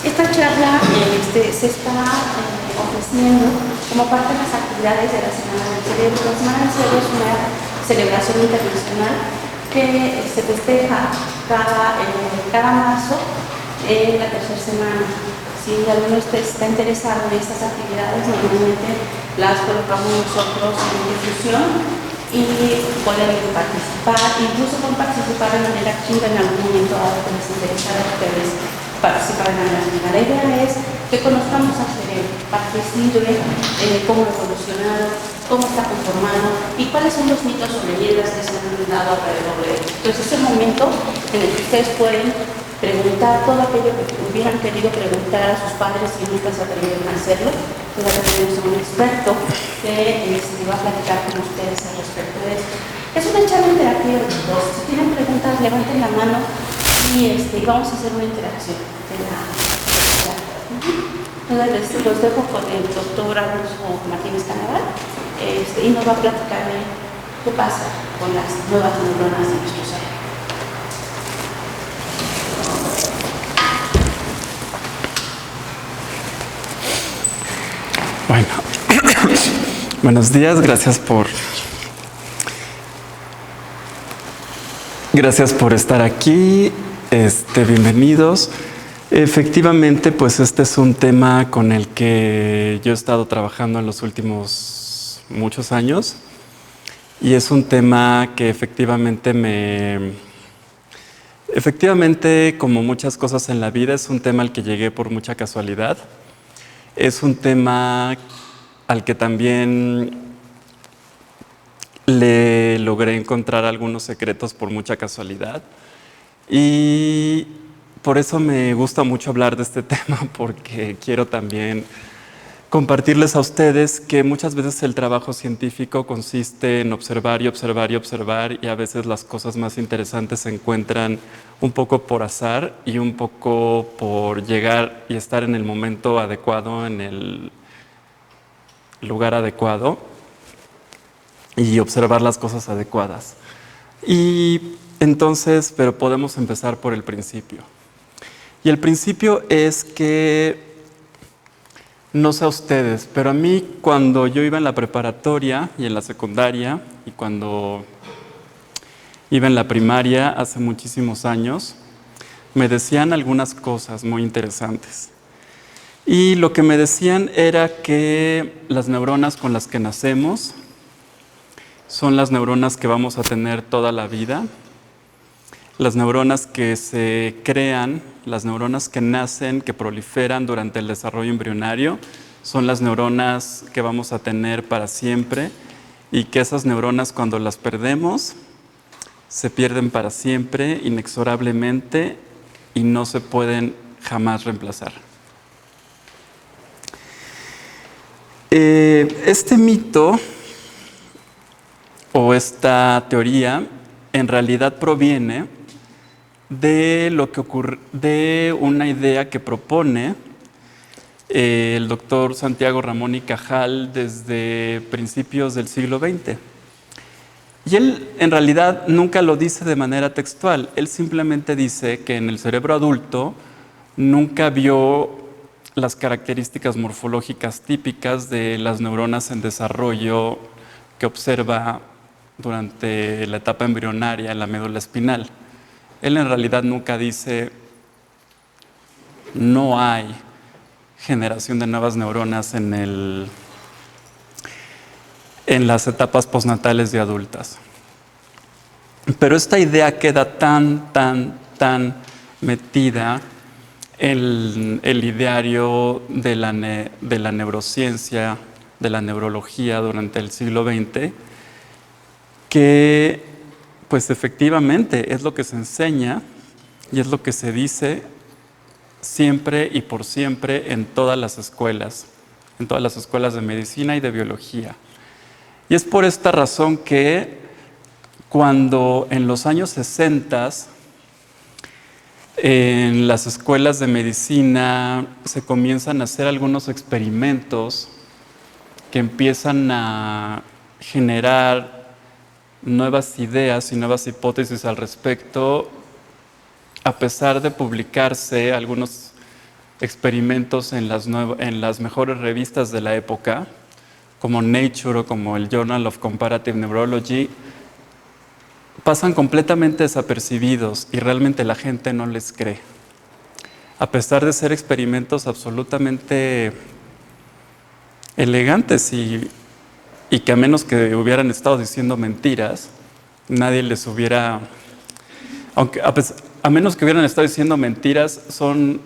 Esta charla se está ofreciendo como parte de las actividades de la Semana del Cerebro. La Semana del Cerebro es una celebración internacional que se festeja cada marzo en la tercera semana. Si alguno de ustedes está interesado en estas actividades, normalmente las colocamos nosotros en difusión y pueden participar, incluso pueden participar de manera activa en algún momento dado que les interesa a ustedes participar en la actividad. La idea es que conozcamos al cerebro, para qué sirve, cómo ha evolucionado, cómo está conformado y cuáles son los mitos o leyendas que se han dado alrededor de él. Entonces es el momento en el que ustedes pueden preguntar todo aquello que hubieran querido preguntar a sus padres y nunca se atrevieron a hacerlo. Entonces tenemos a un experto que va a platicar con ustedes al respecto de esto. Es una charla interactiva de todos. Si tienen preguntas, levanten la mano y vamos a hacer una interacción de la Entonces los dejo con el doctor Alonso Martínez Canaval y nos va a platicar de qué pasa con las nuevas neuronas de nuestro cerebro. Bueno, buenos días, gracias por estar aquí, bienvenidos. Efectivamente, pues este es un tema con el que yo he estado trabajando en los últimos muchos años y es un tema que efectivamente, como muchas cosas en la vida, es un tema al que llegué por mucha casualidad. Es un tema al que también le logré encontrar algunos secretos por mucha casualidad. Y por eso me gusta mucho hablar de este tema, porque quiero también compartirles a ustedes que muchas veces el trabajo científico consiste en observar y observar y observar, y a veces las cosas más interesantes se encuentran un poco por azar y un poco por llegar y estar en el momento adecuado, en el lugar adecuado y observar las cosas adecuadas. Y entonces, pero podemos empezar por el principio. Y el principio es que, no sé a ustedes, pero a mí cuando yo iba en la preparatoria y en la secundaria y cuando iba en la primaria hace muchísimos años, me decían algunas cosas muy interesantes. Y lo que me decían era que las neuronas con las que nacemos son las neuronas que vamos a tener toda la vida. Las neuronas que se crean, las neuronas que nacen, que proliferan durante el desarrollo embrionario, son las neuronas que vamos a tener para siempre, y que esas neuronas, cuando las perdemos, se pierden para siempre, inexorablemente, y no se pueden jamás reemplazar. Este mito o esta teoría en realidad proviene de de una idea que propone el doctor Santiago Ramón y Cajal desde principios del siglo XX. Y él en realidad nunca lo dice de manera textual, él simplemente dice que en el cerebro adulto nunca vio las características morfológicas típicas de las neuronas en desarrollo que observa durante la etapa embrionaria en la médula espinal. Él en realidad nunca dice no hay generación de nuevas neuronas en las etapas postnatales de adultas. Pero esta idea queda tan metida en el ideario de la neurociencia, de la neurología durante el siglo XX, que pues efectivamente es lo que se enseña y es lo que se dice siempre y por siempre en todas las escuelas de medicina y de biología. Y es por esta razón que cuando en los años 60 en las escuelas de medicina se comienzan a hacer algunos experimentos que empiezan a generar nuevas ideas y nuevas hipótesis al respecto, a pesar de publicarse algunos experimentos en las mejores revistas de la época, como Nature o como el Journal of Comparative Neurology, pasan completamente desapercibidos y realmente la gente no les cree. A pesar de ser experimentos absolutamente elegantes y que a menos que hubieran estado diciendo mentiras, nadie les hubiera... a menos que hubieran estado diciendo mentiras, son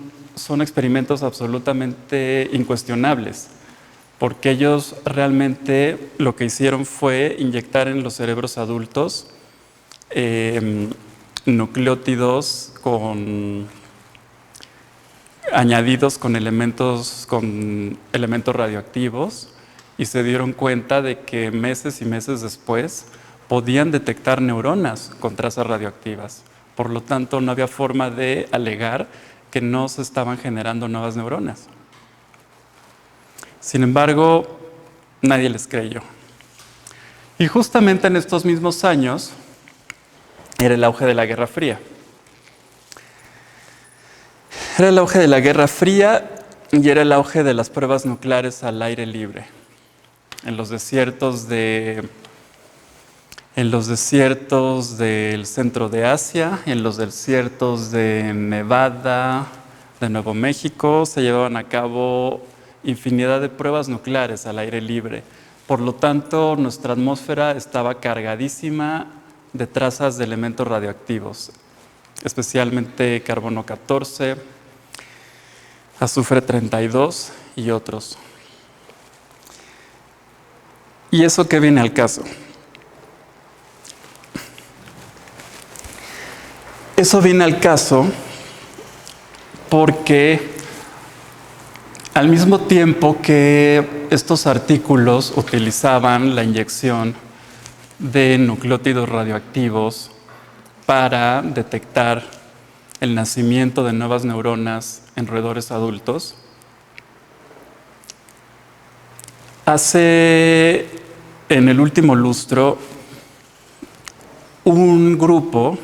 experimentos absolutamente incuestionables, porque ellos realmente lo que hicieron fue inyectar en los cerebros adultos nucleótidos añadidos con elementos radioactivos, y se dieron cuenta de que meses y meses después podían detectar neuronas con trazas radioactivas. Por lo tanto, no había forma de alegar que no se estaban generando nuevas neuronas. Sin embargo, nadie les creyó. Y justamente en estos mismos años era el auge de la Guerra Fría. Era el auge de la Guerra Fría y era el auge de las pruebas nucleares al aire libre. En los desiertos del centro de Asia, en los desiertos de Nevada, de Nuevo México, se llevaban a cabo infinidad de pruebas nucleares al aire libre. Por lo tanto, nuestra atmósfera estaba cargadísima de trazas de elementos radioactivos, especialmente carbono 14, azufre 32 y otros. ¿Y eso qué viene al caso? Eso viene al caso porque al mismo tiempo que estos artículos utilizaban la inyección de nucleótidos radioactivos para detectar el nacimiento de nuevas neuronas en roedores adultos, en el último lustro, un grupo,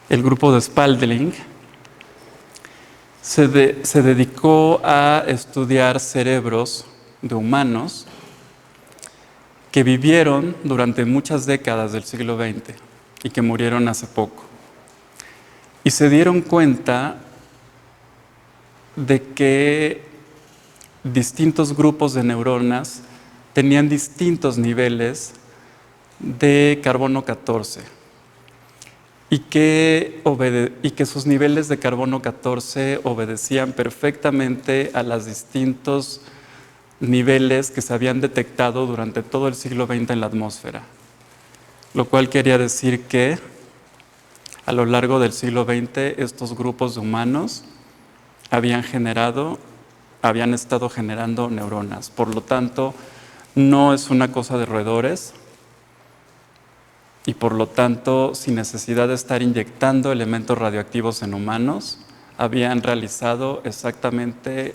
el grupo de Spalding, se dedicó a estudiar cerebros de humanos que vivieron durante muchas décadas del siglo XX y que murieron hace poco. Y se dieron cuenta de que distintos grupos de neuronas tenían distintos niveles de carbono 14 y que sus niveles de carbono 14 obedecían perfectamente a los distintos niveles que se habían detectado durante todo el siglo XX en la atmósfera, lo cual quería decir que a lo largo del siglo XX estos grupos de humanos habían estado generando neuronas. Por lo tanto, no es una cosa de roedores y por lo tanto, sin necesidad de estar inyectando elementos radioactivos en humanos, habían realizado exactamente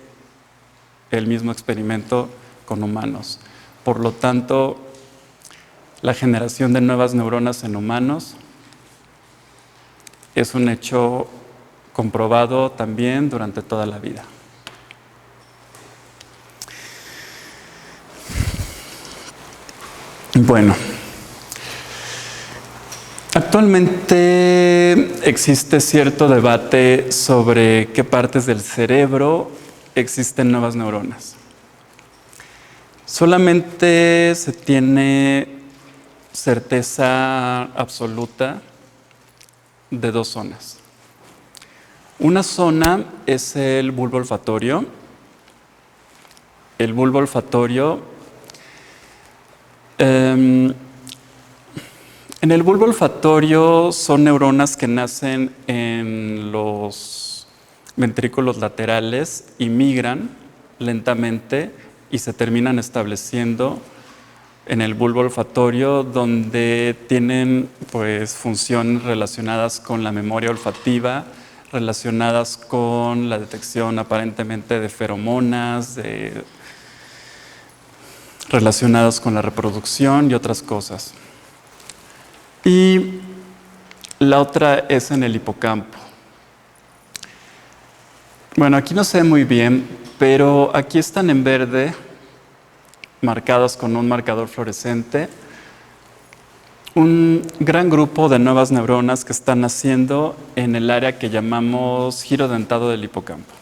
el mismo experimento con humanos. Por lo tanto, la generación de nuevas neuronas en humanos es un hecho comprobado también durante toda la vida. Bueno, actualmente existe cierto debate sobre qué partes del cerebro existen nuevas neuronas. Solamente se tiene certeza absoluta de dos zonas. Una zona es el bulbo olfatorio. El bulbo olfatorio, en el bulbo olfatorio son neuronas que nacen en los ventrículos laterales y migran lentamente y se terminan estableciendo en el bulbo olfatorio, donde tienen funciones relacionadas con la memoria olfativa, relacionadas con la detección aparentemente de feromonas, relacionadas con la reproducción y otras cosas. Y la otra es en el hipocampo. Bueno, aquí no se ve muy bien, pero aquí están en verde, marcados con un marcador fluorescente, un gran grupo de nuevas neuronas que están naciendo en el área que llamamos giro dentado del hipocampo.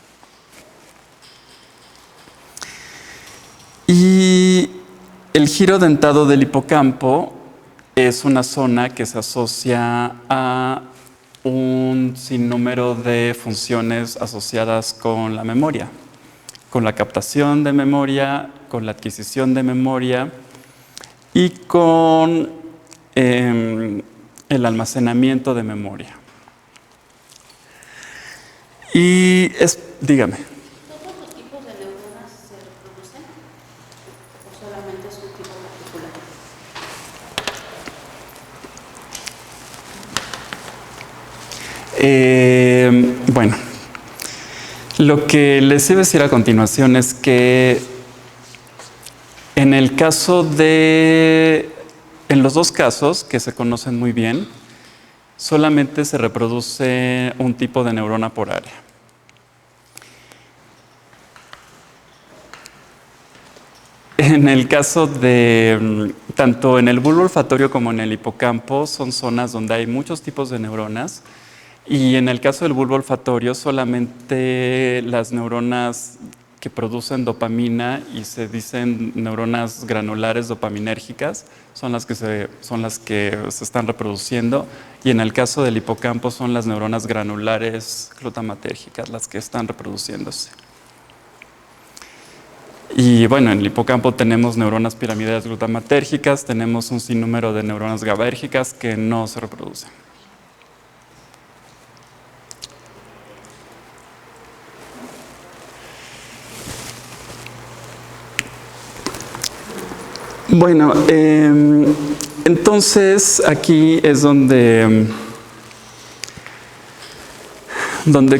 Y el giro dentado del hipocampo es una zona que se asocia a un sinnúmero de funciones asociadas con la memoria, con la captación de memoria, con la adquisición de memoria y con el almacenamiento de memoria. Y dígame. ¿Todos los tipos de neuronas se reproducen o solamente es un tipo particular? Bueno, lo que les iba a decir a continuación es que en los dos casos que se conocen muy bien, solamente se reproduce un tipo de neurona por área. En el caso de tanto en el bulbo olfatorio como en el hipocampo, son zonas donde hay muchos tipos de neuronas. Y en el caso del bulbo olfatorio, solamente las neuronas que producen dopamina y se dicen neuronas granulares dopaminérgicas son las que se están reproduciendo. Y en el caso del hipocampo son las neuronas granulares glutamatérgicas las que están reproduciéndose. Y bueno, en el hipocampo tenemos neuronas piramidales glutamatérgicas, tenemos un sinnúmero de neuronas GABAérgicas que no se reproducen. Bueno, entonces aquí es donde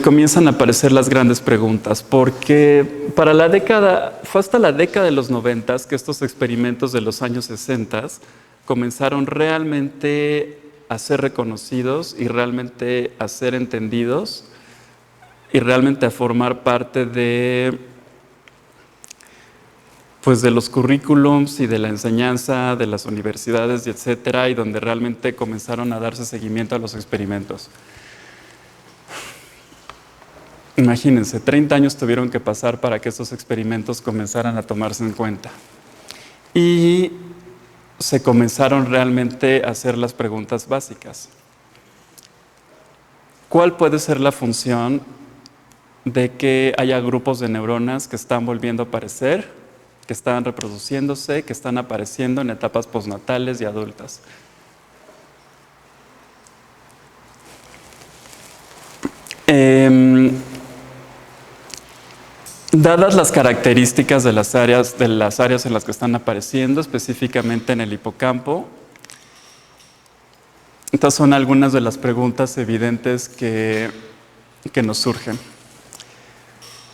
comienzan a aparecer las grandes preguntas, porque fue hasta la década de los 90 que estos experimentos de los años 60 comenzaron realmente a ser reconocidos y realmente a ser entendidos y realmente a formar parte de los currículums y de la enseñanza de las universidades, y etcétera, y donde realmente comenzaron a darse seguimiento a los experimentos. Imagínense, 30 años tuvieron que pasar para que estos experimentos comenzaran a tomarse en cuenta. Y se comenzaron realmente a hacer las preguntas básicas. ¿Cuál puede ser la función de que haya grupos de neuronas que están volviendo a aparecer, que están reproduciéndose, que están apareciendo en etapas postnatales y adultas? Dadas las características de las áreas en las que están apareciendo, específicamente en el hipocampo, estas son algunas de las preguntas evidentes que nos surgen.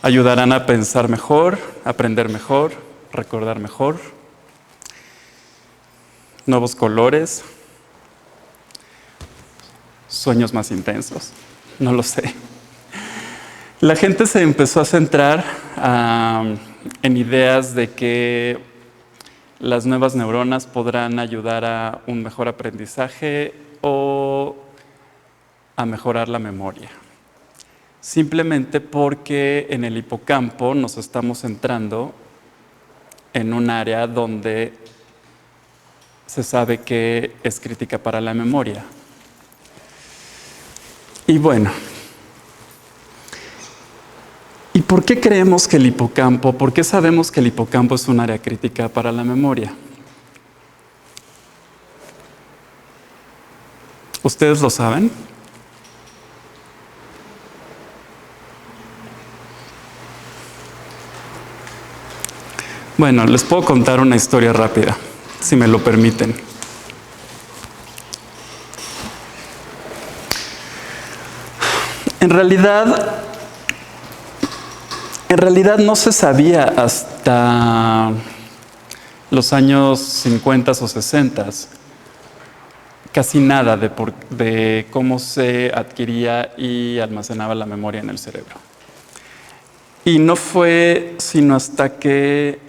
Ayudarán a pensar mejor, aprender mejor, recordar mejor, nuevos colores, sueños más intensos, no lo sé. La gente se empezó a centrar en ideas de que las nuevas neuronas podrán ayudar a un mejor aprendizaje o a mejorar la memoria. Simplemente porque en el hipocampo nos estamos centrando en un área donde se sabe que es crítica para la memoria. Y bueno, ¿y por qué creemos que por qué sabemos que el hipocampo es un área crítica para la memoria? ¿Ustedes lo saben? Bueno, les puedo contar una historia rápida, si me lo permiten. En realidad no se sabía hasta los años 50 o 60 casi nada de cómo se adquiría y almacenaba la memoria en el cerebro. Y no fue sino hasta que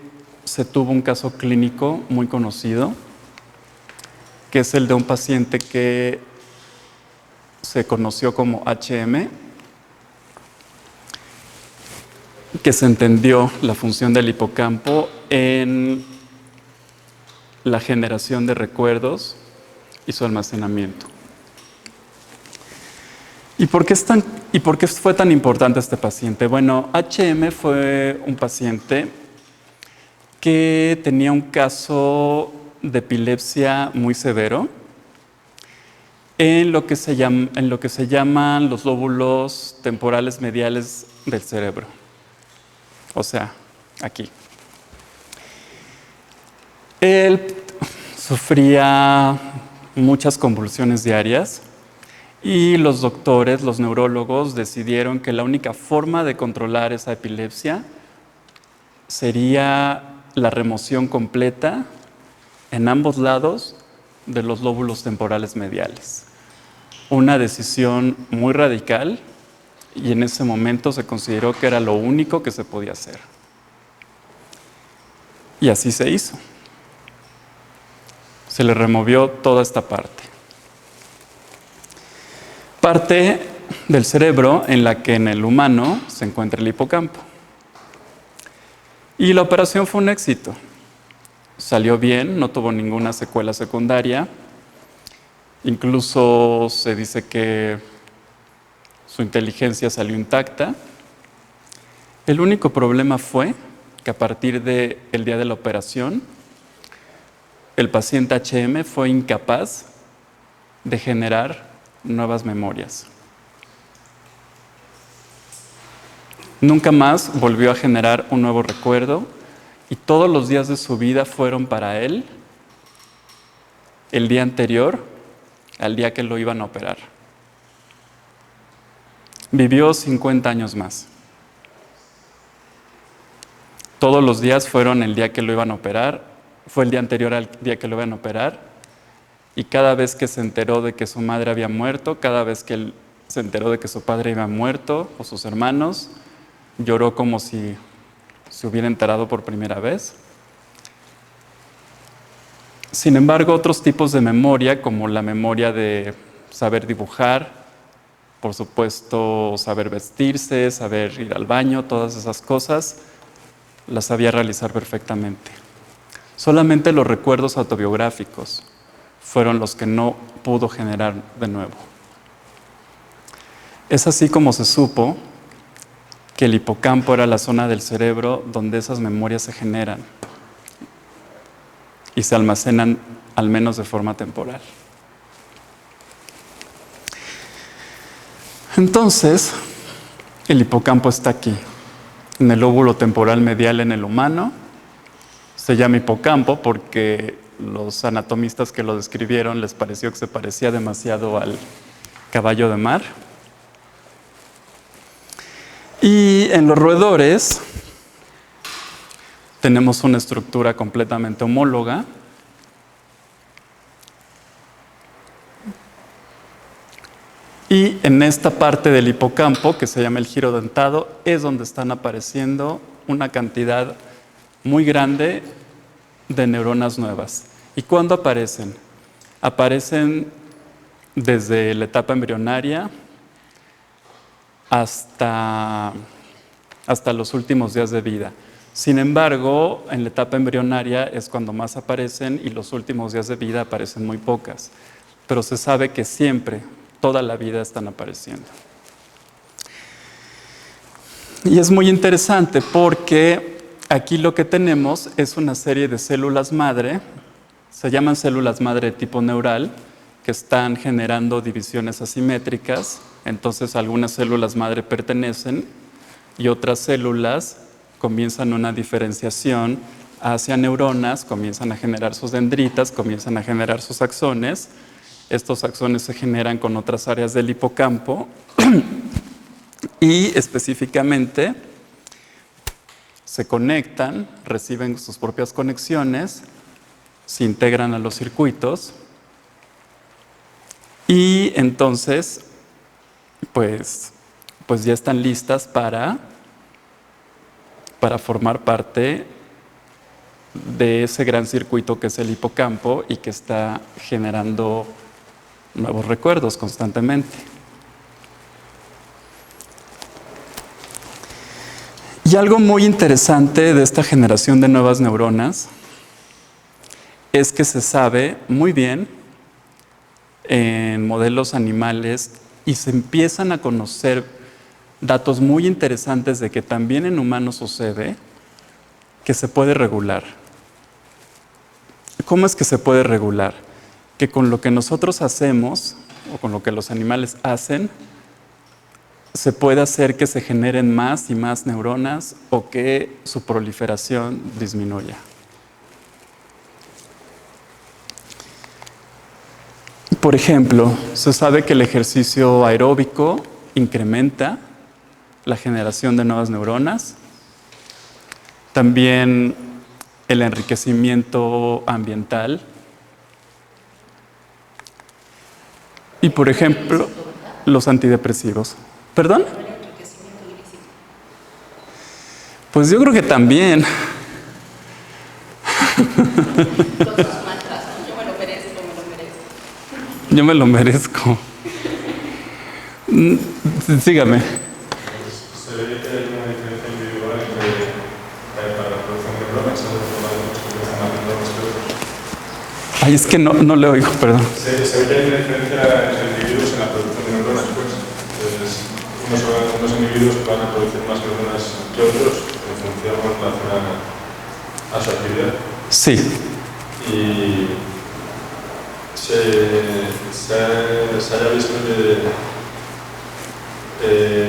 se tuvo un caso clínico muy conocido, que es el de un paciente que se conoció como HM, que se entendió la función del hipocampo en la generación de recuerdos y su almacenamiento. ¿Y por qué fue tan importante este paciente? Bueno, HM fue un paciente que tenía un caso de epilepsia muy severo en lo que se llaman los lóbulos temporales mediales del cerebro. O sea, aquí. Él sufría muchas convulsiones diarias y los doctores, los neurólogos, decidieron que la única forma de controlar esa epilepsia sería la remoción completa en ambos lados de los lóbulos temporales mediales. Una decisión muy radical, y en ese momento se consideró que era lo único que se podía hacer. Y así se hizo. Se le removió toda esta parte. Parte del cerebro en la que en el humano se encuentra el hipocampo. Y la operación fue un éxito. Salió bien, no tuvo ninguna secuela secundaria. Incluso se dice que su inteligencia salió intacta. El único problema fue que a partir del día de la operación, el paciente HM fue incapaz de generar nuevas memorias. Nunca más volvió a generar un nuevo recuerdo y todos los días de su vida fueron para él el día anterior al día que lo iban a operar. Vivió 50 años más. Todos los días fueron el día que lo iban a operar, fue el día anterior al día que lo iban a operar, y cada vez que se enteró de que su madre había muerto, cada vez que él se enteró de que su padre había muerto o sus hermanos, lloró como si se hubiera enterado por primera vez. Sin embargo, otros tipos de memoria, como la memoria de saber dibujar, por supuesto, saber vestirse, saber ir al baño, todas esas cosas, las sabía realizar perfectamente. Solamente los recuerdos autobiográficos fueron los que no pudo generar de nuevo. Es así como se supo que el hipocampo era la zona del cerebro donde esas memorias se generan y se almacenan, al menos de forma temporal. Entonces, el hipocampo está aquí, en el lóbulo temporal medial en el humano. Se llama hipocampo porque los anatomistas que lo describieron les pareció que se parecía demasiado al caballo de mar. Y en los roedores tenemos una estructura completamente homóloga. Y en esta parte del hipocampo, que se llama el giro dentado, es donde están apareciendo una cantidad muy grande de neuronas nuevas. ¿Y cuándo aparecen? Aparecen desde la etapa embrionaria hasta los últimos días de vida. Sin embargo, en la etapa embrionaria es cuando más aparecen y los últimos días de vida aparecen muy pocas. Pero se sabe que siempre, toda la vida están apareciendo. Y es muy interesante porque aquí lo que tenemos es una serie de células madre, se llaman células madre de tipo neural, que están generando divisiones asimétricas. Entonces algunas células madre pertenecen y otras células comienzan una diferenciación hacia neuronas, comienzan a generar sus dendritas, comienzan a generar sus axones. Estos axones se generan con otras áreas del hipocampo y específicamente se conectan, reciben sus propias conexiones, se integran a los circuitos y entonces pues ya están listas para para formar parte de ese gran circuito que es el hipocampo y que está generando nuevos recuerdos constantemente. Y algo muy interesante de esta generación de nuevas neuronas es que se sabe muy bien en modelos animales y se empiezan a conocer datos muy interesantes de que también en humanos sucede, que se puede regular. ¿Cómo es que se puede regular? Que con lo que nosotros hacemos, o con lo que los animales hacen, se puede hacer que se generen más y más neuronas o que su proliferación disminuya. Por ejemplo, se sabe que el ejercicio aeróbico incrementa la generación de nuevas neuronas. También el enriquecimiento ambiental. Y por ejemplo, los antidepresivos. ¿Perdón? Pues yo creo que también. Yo me lo merezco. Sígame. Se ve que hay una diferencia individual para la producción de neuronas, que están haciendo los otros. Ay, es que no le oigo, perdón. Se ve que hay una diferencia entre individuos en la producción de neuronas, pues. Unos individuos van a producir más neuronas que otros en función con relación a su actividad. Sí. Y se haya visto que,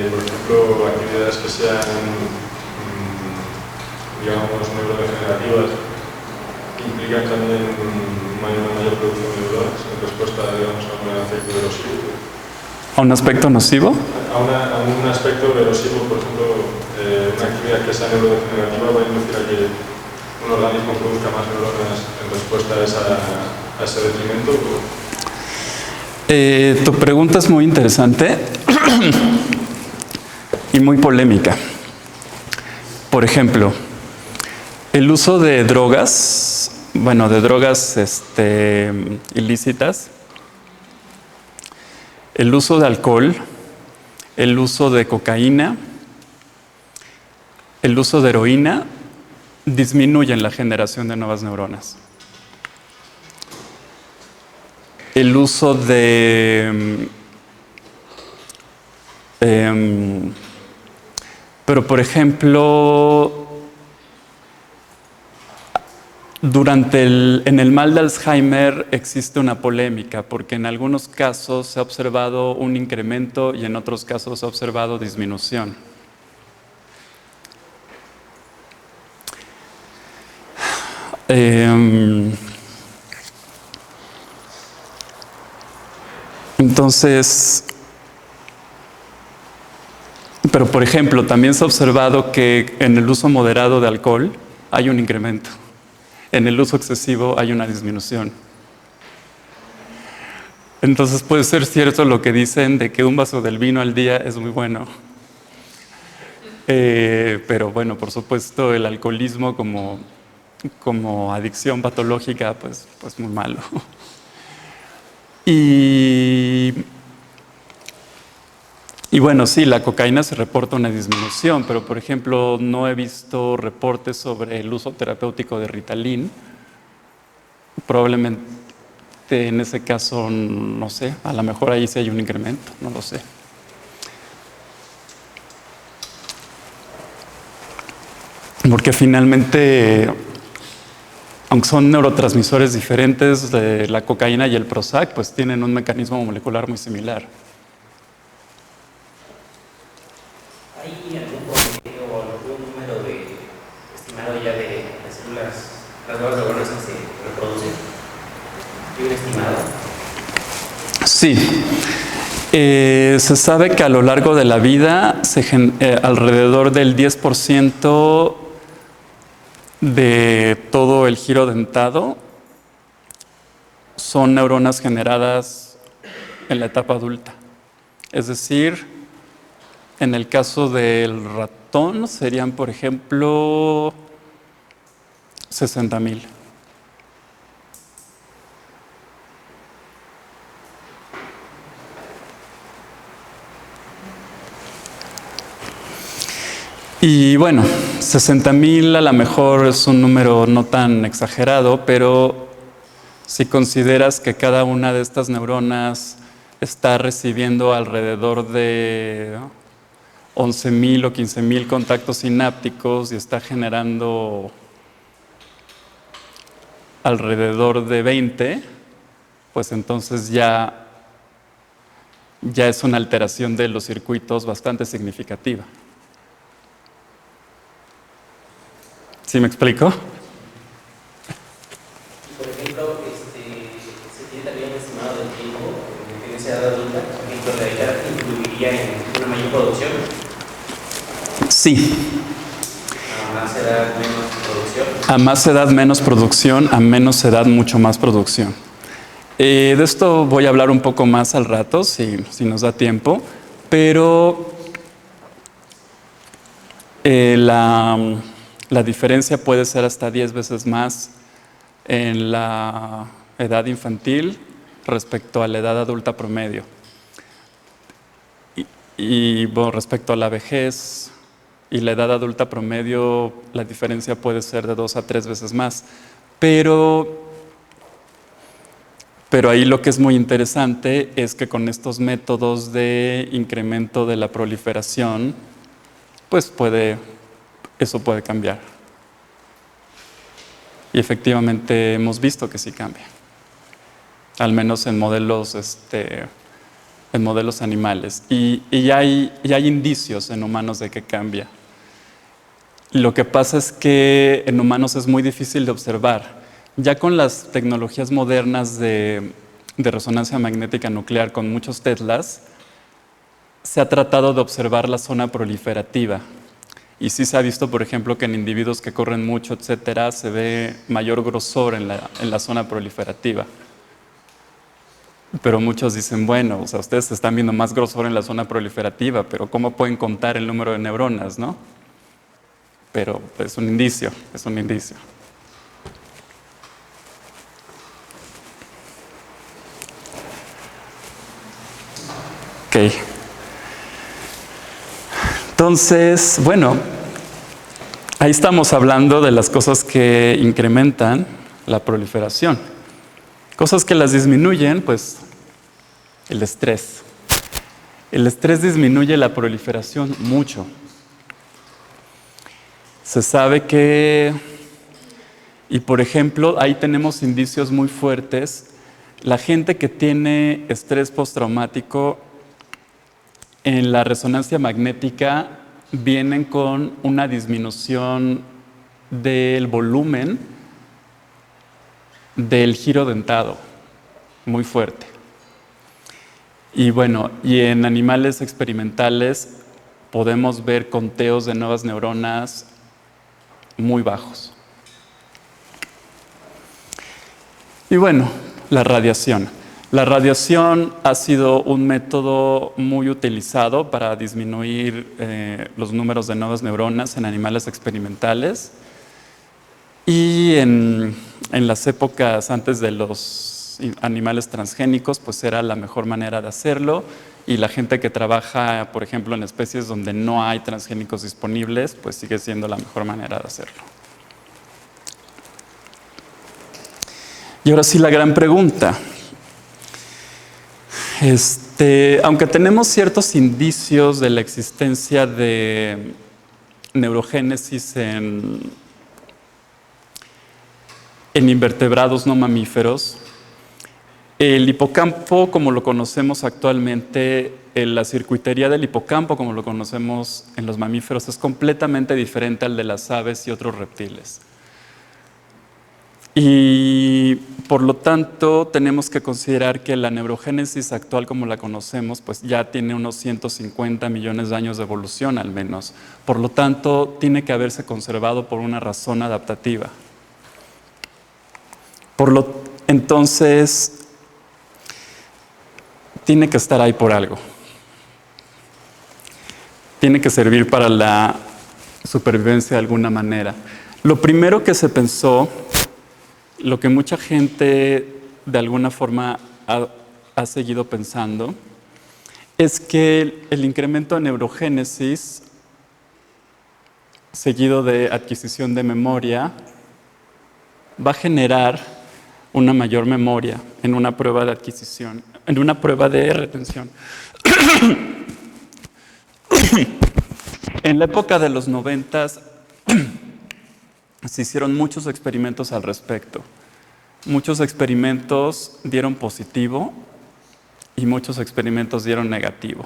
por ejemplo, actividades que sean, digamos, neurodegenerativas implican también una mayor producción de neuronas en respuesta, digamos, a un efecto erosivo. ¿A un aspecto nocivo? A un aspecto erosivo, por ejemplo, una actividad que sea neurodegenerativa va a inducir a que un organismo produzca más neuronas en respuesta a ese detrimento. Tu pregunta es muy interesante y muy polémica. Por ejemplo, el uso de drogas, ilícitas, el uso de alcohol, el uso de cocaína, el uso de heroína disminuyen la generación de nuevas neuronas. El uso de... pero, por ejemplo, en el mal de Alzheimer existe una polémica, porque en algunos casos se ha observado un incremento y en otros casos se ha observado disminución. Entonces, pero por ejemplo, también se ha observado que en el uso moderado de alcohol hay un incremento. En el uso excesivo hay una disminución. Entonces puede ser cierto lo que dicen de que un vaso del vino al día es muy bueno. Pero bueno, por supuesto, el alcoholismo como adicción patológica, pues muy malo. Y bueno, sí, la cocaína se reporta una disminución, pero por ejemplo no he visto reportes sobre el uso terapéutico de Ritalin. Probablemente en ese caso, no sé, a lo mejor ahí sí hay un incremento, no lo sé. Porque finalmente, aunque son neurotransmisores diferentes, la cocaína y el Prozac, pues tienen un mecanismo molecular muy similar. ¿Hay algún promedio o algún número estimado ya de células, las nuevas neuronas que se reproducen? ¿Hay un estimado? Sí. Se sabe que a lo largo de la vida alrededor del 10% de todo el giro dentado son neuronas generadas en la etapa adulta. Es decir, en el caso del ratón serían, por ejemplo, 60,000. Y bueno, 60,000 a lo mejor es un número no tan exagerado, pero si consideras que cada una de estas neuronas está recibiendo alrededor de 11,000 o 15,000 contactos sinápticos y está generando alrededor de 20, pues entonces ya es una alteración de los circuitos bastante significativa. ¿Sí me explico? Por ejemplo, se tiene también un estimado del tiempo en esa edad adulta, por ejemplo, la edad incluiría en una mayor producción. Sí. A más edad, menos producción. A más edad, menos producción, a menos edad, mucho más producción. De esto voy a hablar un poco más al rato, si nos da tiempo, pero la diferencia puede ser hasta 10 veces más en la edad infantil respecto a la edad adulta promedio. Y bueno, respecto a la vejez y la edad adulta promedio, la diferencia puede ser de 2 a 3 veces más. Pero ahí lo que es muy interesante es que con estos métodos de incremento de la proliferación, pues eso puede cambiar. Y efectivamente hemos visto que sí cambia. Al menos en modelos animales. Y ya hay indicios en humanos de que cambia. Lo que pasa es que en humanos es muy difícil de observar. Ya con las tecnologías modernas de resonancia magnética nuclear con muchos teslas, se ha tratado de observar la zona proliferativa. Y sí se ha visto, por ejemplo, que en individuos que corren mucho, etcétera, se ve mayor grosor en la zona proliferativa. Pero muchos dicen, bueno, o sea, ustedes están viendo más grosor en la zona proliferativa, pero ¿cómo pueden contar el número de neuronas, no? Pero es un indicio, es un indicio. Ok. Entonces, bueno, ahí estamos hablando de las cosas que incrementan la proliferación. Cosas que las disminuyen, pues, el estrés. El estrés disminuye la proliferación mucho. Se sabe que, y por ejemplo, ahí tenemos indicios muy fuertes. La gente que tiene estrés postraumático, en la resonancia magnética vienen con una disminución del volumen del giro dentado, muy fuerte. Y bueno, y en animales experimentales podemos ver conteos de nuevas neuronas muy bajos. Y bueno, la radiación. La radiación ha sido un método muy utilizado para disminuir los números de nuevas neuronas en animales experimentales. Y en las épocas antes de los animales transgénicos, pues era la mejor manera de hacerlo. Y la gente que trabaja, por ejemplo, en especies donde no hay transgénicos disponibles, pues sigue siendo la mejor manera de hacerlo. Y ahora sí la gran pregunta. Aunque tenemos ciertos indicios de la existencia de neurogénesis en invertebrados no mamíferos, el hipocampo, como lo conocemos actualmente, la circuitería del hipocampo, como lo conocemos en los mamíferos, es completamente diferente al de las aves y otros reptiles. Y por lo tanto tenemos que considerar que la neurogénesis actual como la conocemos pues ya tiene unos 150 millones de años de evolución al menos. Por lo tanto tiene que haberse conservado por una razón adaptativa. Entonces tiene que estar ahí por algo. Tiene que servir para la supervivencia de alguna manera. Lo primero que se pensó, lo que mucha gente de alguna forma ha seguido pensando, es que el incremento de neurogénesis seguido de adquisición de memoria va a generar una mayor memoria en una prueba de adquisición, en una prueba de retención. En la época de los 90s se hicieron muchos experimentos al respecto. Muchos experimentos dieron positivo y muchos experimentos dieron negativo.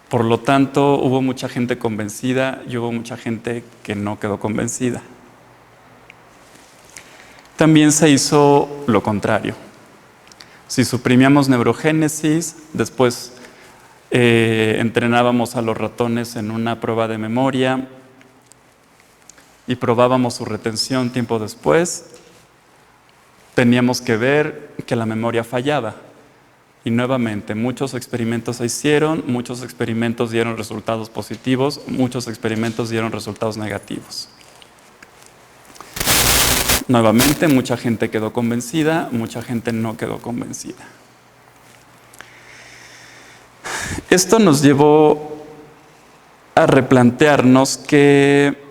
Por lo tanto, hubo mucha gente convencida y hubo mucha gente que no quedó convencida. También se hizo lo contrario. Si suprimíamos neurogénesis, después entrenábamos a los ratones en una prueba de memoria y probábamos su retención tiempo después, teníamos que ver que la memoria fallaba. Y nuevamente, muchos experimentos se hicieron, muchos experimentos dieron resultados positivos, muchos experimentos dieron resultados negativos. Nuevamente, mucha gente quedó convencida, mucha gente no quedó convencida. Esto nos llevó a replantearnos que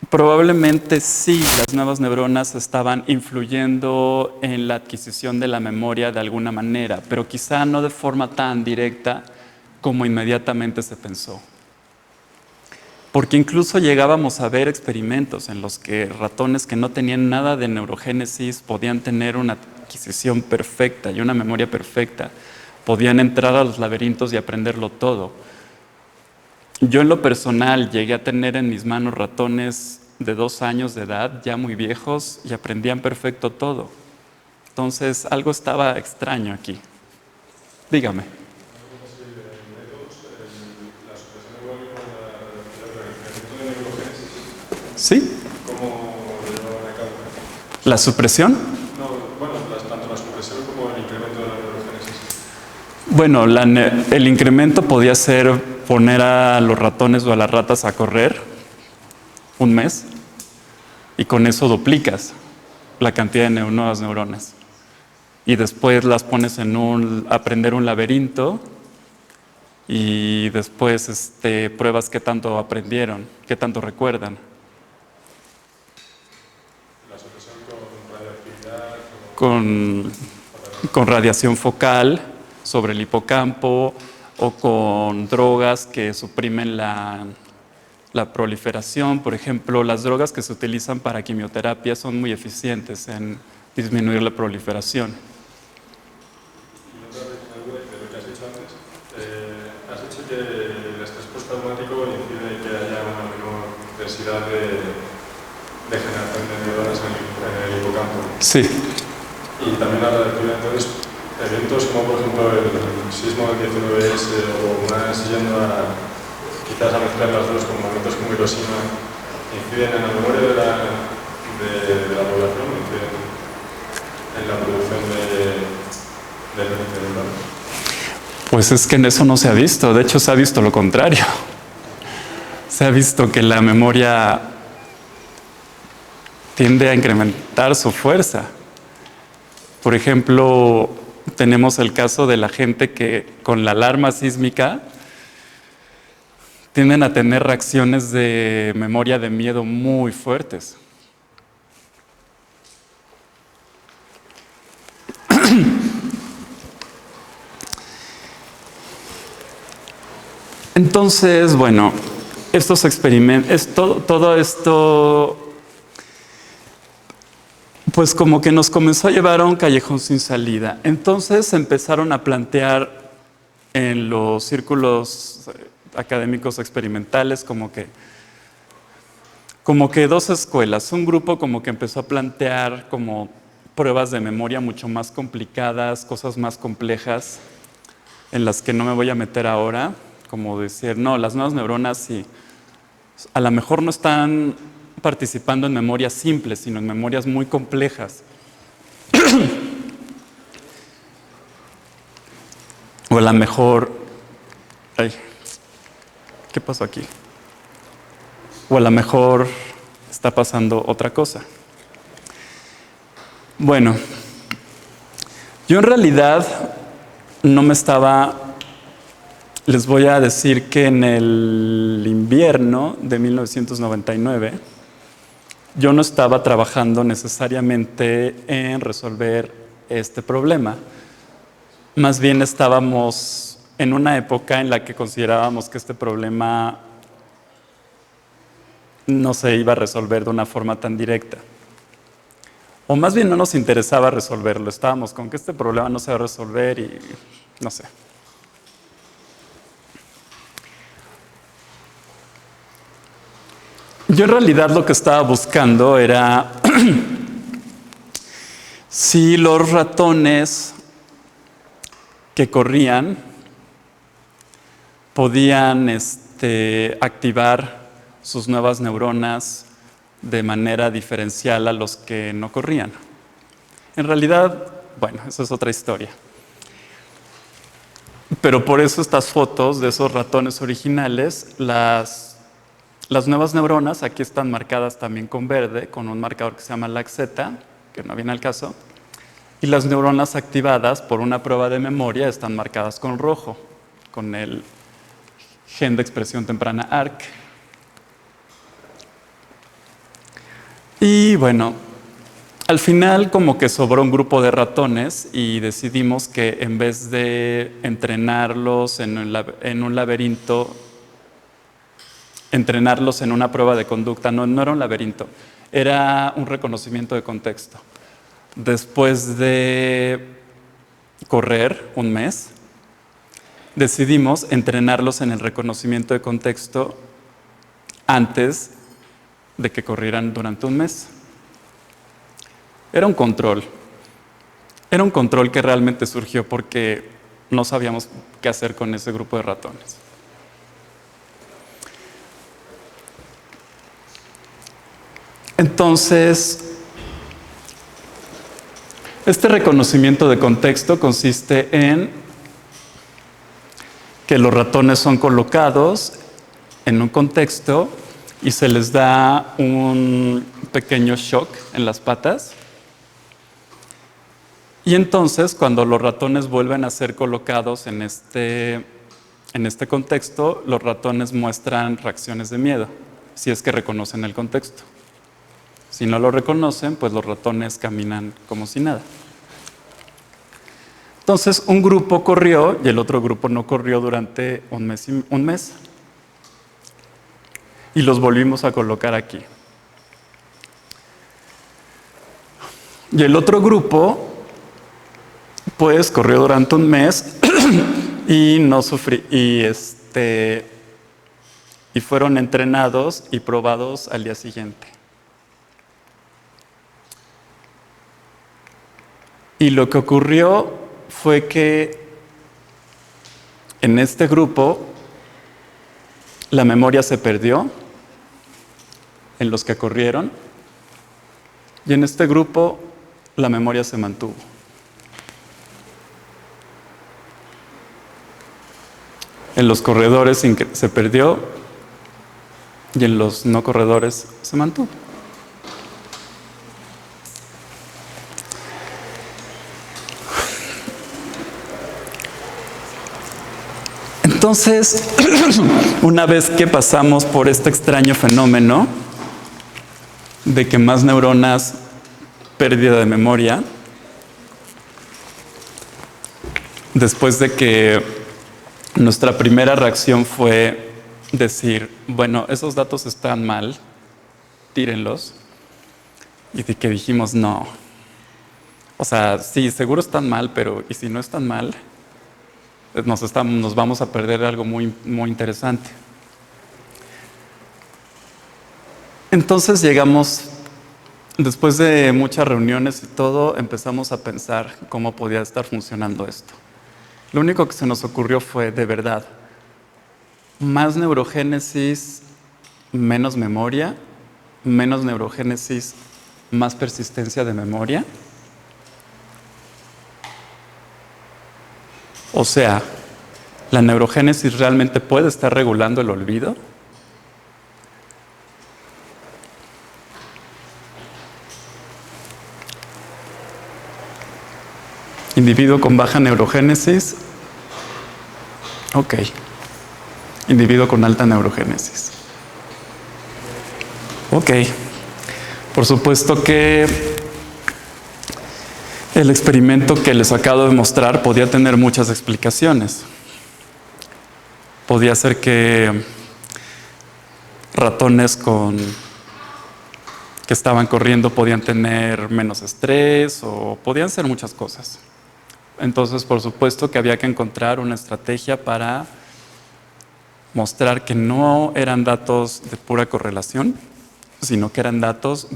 probablemente sí, las nuevas neuronas estaban influyendo en la adquisición de la memoria de alguna manera, pero quizá no de forma tan directa como inmediatamente se pensó. Porque incluso llegábamos a ver experimentos en los que ratones que no tenían nada de neurogénesis podían tener una adquisición perfecta y una memoria perfecta. Podían entrar a los laberintos y aprenderlo todo. Yo en lo personal llegué a tener en mis manos ratones de 2 años de edad, ya muy viejos, y aprendían perfecto todo. Entonces, algo estaba extraño aquí. Dígame. ¿Sí? ¿Cómo lo llevaban a cabo? ¿La supresión? No, bueno, tanto la supresión como el incremento de la neurogénesis. Bueno, el incremento podía ser poner a los ratones o a las ratas a correr 1 mes y con eso duplicas la cantidad de nuevas neuronas. Y después las pones en aprender un laberinto y después pruebas qué tanto aprendieron, qué tanto recuerdan. La supresión con radioactividad. Con radiación focal sobre el hipocampo o con drogas que suprimen la proliferación. Por ejemplo, las drogas que se utilizan para quimioterapia son muy eficientes en disminuir la proliferación. Y otra vez, de lo que has dicho antes, has dicho que el estrés postraumático incide en que haya una menor densidad de generación de neuronas en el hipocampo. Sí. Y también la radioactividad. Entonces, eventos como por ejemplo el sismo del 19S o más yendo a quizás a mezclar las dos con momentos como Hiroshima, inciden en la memoria de la población, inciden en la producción de neuronas. Pues es que en eso no se ha visto, de hecho se ha visto lo contrario. Se ha visto que la memoria tiende a incrementar su fuerza. Por ejemplo, tenemos el caso de la gente que con la alarma sísmica tienden a tener reacciones de memoria de miedo muy fuertes. Entonces, bueno, estos experimentos, todo esto, pues como que nos comenzó a llevar a un callejón sin salida. Entonces empezaron a plantear en los círculos académicos experimentales como que 2 escuelas. Un grupo como que empezó a plantear como pruebas de memoria mucho más complicadas, cosas más complejas, en las que no me voy a meter ahora, como decir, no, las nuevas neuronas sí, a lo mejor no están participando en memorias simples, sino en memorias muy complejas. O a lo mejor... Ay, ¿qué pasó aquí? O a lo mejor está pasando otra cosa. Bueno, yo en realidad no me estaba... Les voy a decir que en el invierno de 1999 yo no estaba trabajando necesariamente en resolver este problema. Más bien estábamos en una época en la que considerábamos que este problema no se iba a resolver de una forma tan directa. O más bien no nos interesaba resolverlo. Estábamos con que este problema no se va a resolver y no sé. Yo en realidad lo que estaba buscando era si los ratones que corrían podían activar sus nuevas neuronas de manera diferencial a los que no corrían. En realidad, bueno, eso es otra historia. Pero por eso estas fotos de esos ratones originales, las nuevas neuronas aquí están marcadas también con verde, con un marcador que se llama LAC-Z, que no viene al caso, y las neuronas activadas por una prueba de memoria están marcadas con rojo, con el gen de expresión temprana ARC. Y bueno, al final como que sobró un grupo de ratones y decidimos que en vez de entrenarlos en un laberinto, entrenarlos en una prueba de conducta, no era un laberinto, era un reconocimiento de contexto. Después de correr un mes, decidimos entrenarlos en el reconocimiento de contexto antes de que corrieran durante un mes. Era un control. Era un control que realmente surgió porque no sabíamos qué hacer con ese grupo de ratones. Entonces, este reconocimiento de contexto consiste en que los ratones son colocados en un contexto y se les da un pequeño shock en las patas. Y entonces, cuando los ratones vuelven a ser colocados en este contexto, los ratones muestran reacciones de miedo, si es que reconocen el contexto. Si no lo reconocen, pues los ratones caminan como si nada. Entonces, un grupo corrió y el otro grupo no corrió durante un mes. Y los volvimos a colocar aquí. Y el otro grupo, pues, corrió durante un mes y no sufrí, y fueron entrenados y probados al día siguiente. Y lo que ocurrió fue que en este grupo la memoria se perdió en los que corrieron y en este grupo la memoria se mantuvo. En los corredores se perdió y en los no corredores se mantuvo. Entonces, una vez que pasamos por este extraño fenómeno de que más neuronas, pérdida de memoria, después de que nuestra primera reacción fue decir, bueno, esos datos están mal, tírenlos, y de que dijimos, no, o sea, sí, seguro están mal, pero ¿y si no están mal? Nos vamos a perder algo muy, muy interesante. Entonces llegamos, después de muchas reuniones y todo, empezamos a pensar cómo podía estar funcionando esto. Lo único que se nos ocurrió fue, de verdad, más neurogénesis, menos memoria, menos neurogénesis, más persistencia de memoria. O sea, ¿la neurogénesis realmente puede estar regulando el olvido? Individuo con baja neurogénesis. Ok. Individuo con alta neurogénesis. Ok. Por supuesto que el experimento que les acabo de mostrar podía tener muchas explicaciones. Podía ser que ratones que estaban corriendo podían tener menos estrés o podían ser muchas cosas. Entonces, por supuesto que había que encontrar una estrategia para mostrar que no eran datos de pura correlación, sino que eran datos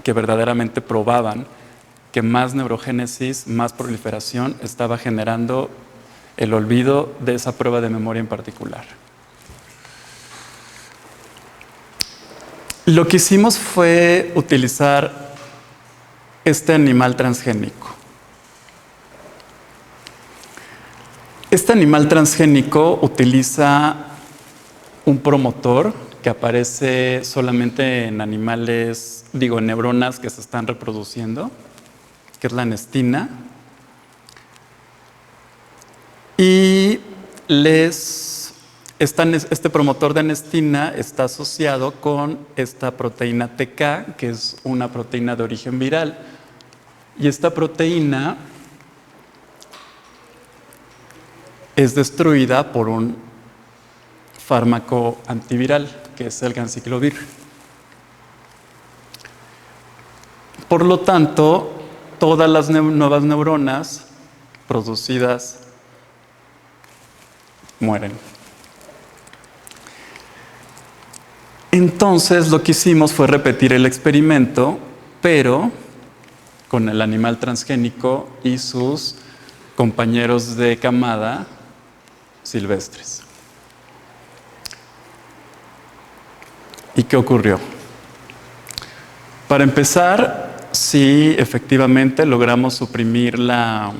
que verdaderamente probaban que más neurogénesis, más proliferación estaba generando el olvido de esa prueba de memoria en particular. Lo que hicimos fue utilizar este animal transgénico. Este animal transgénico utiliza un promotor que aparece solamente en animales, en neuronas que se están reproduciendo, que es la nestina. Y este promotor de nestina está asociado con esta proteína TK, que es una proteína de origen viral. Y esta proteína es destruida por un fármaco antiviral, que es el ganciclovir. Por lo tanto, todas las nuevas neuronas producidas mueren. Entonces, lo que hicimos fue repetir el experimento, pero con el animal transgénico y sus compañeros de camada silvestres. ¿Y qué ocurrió? Para empezar, sí, efectivamente logramos suprimir la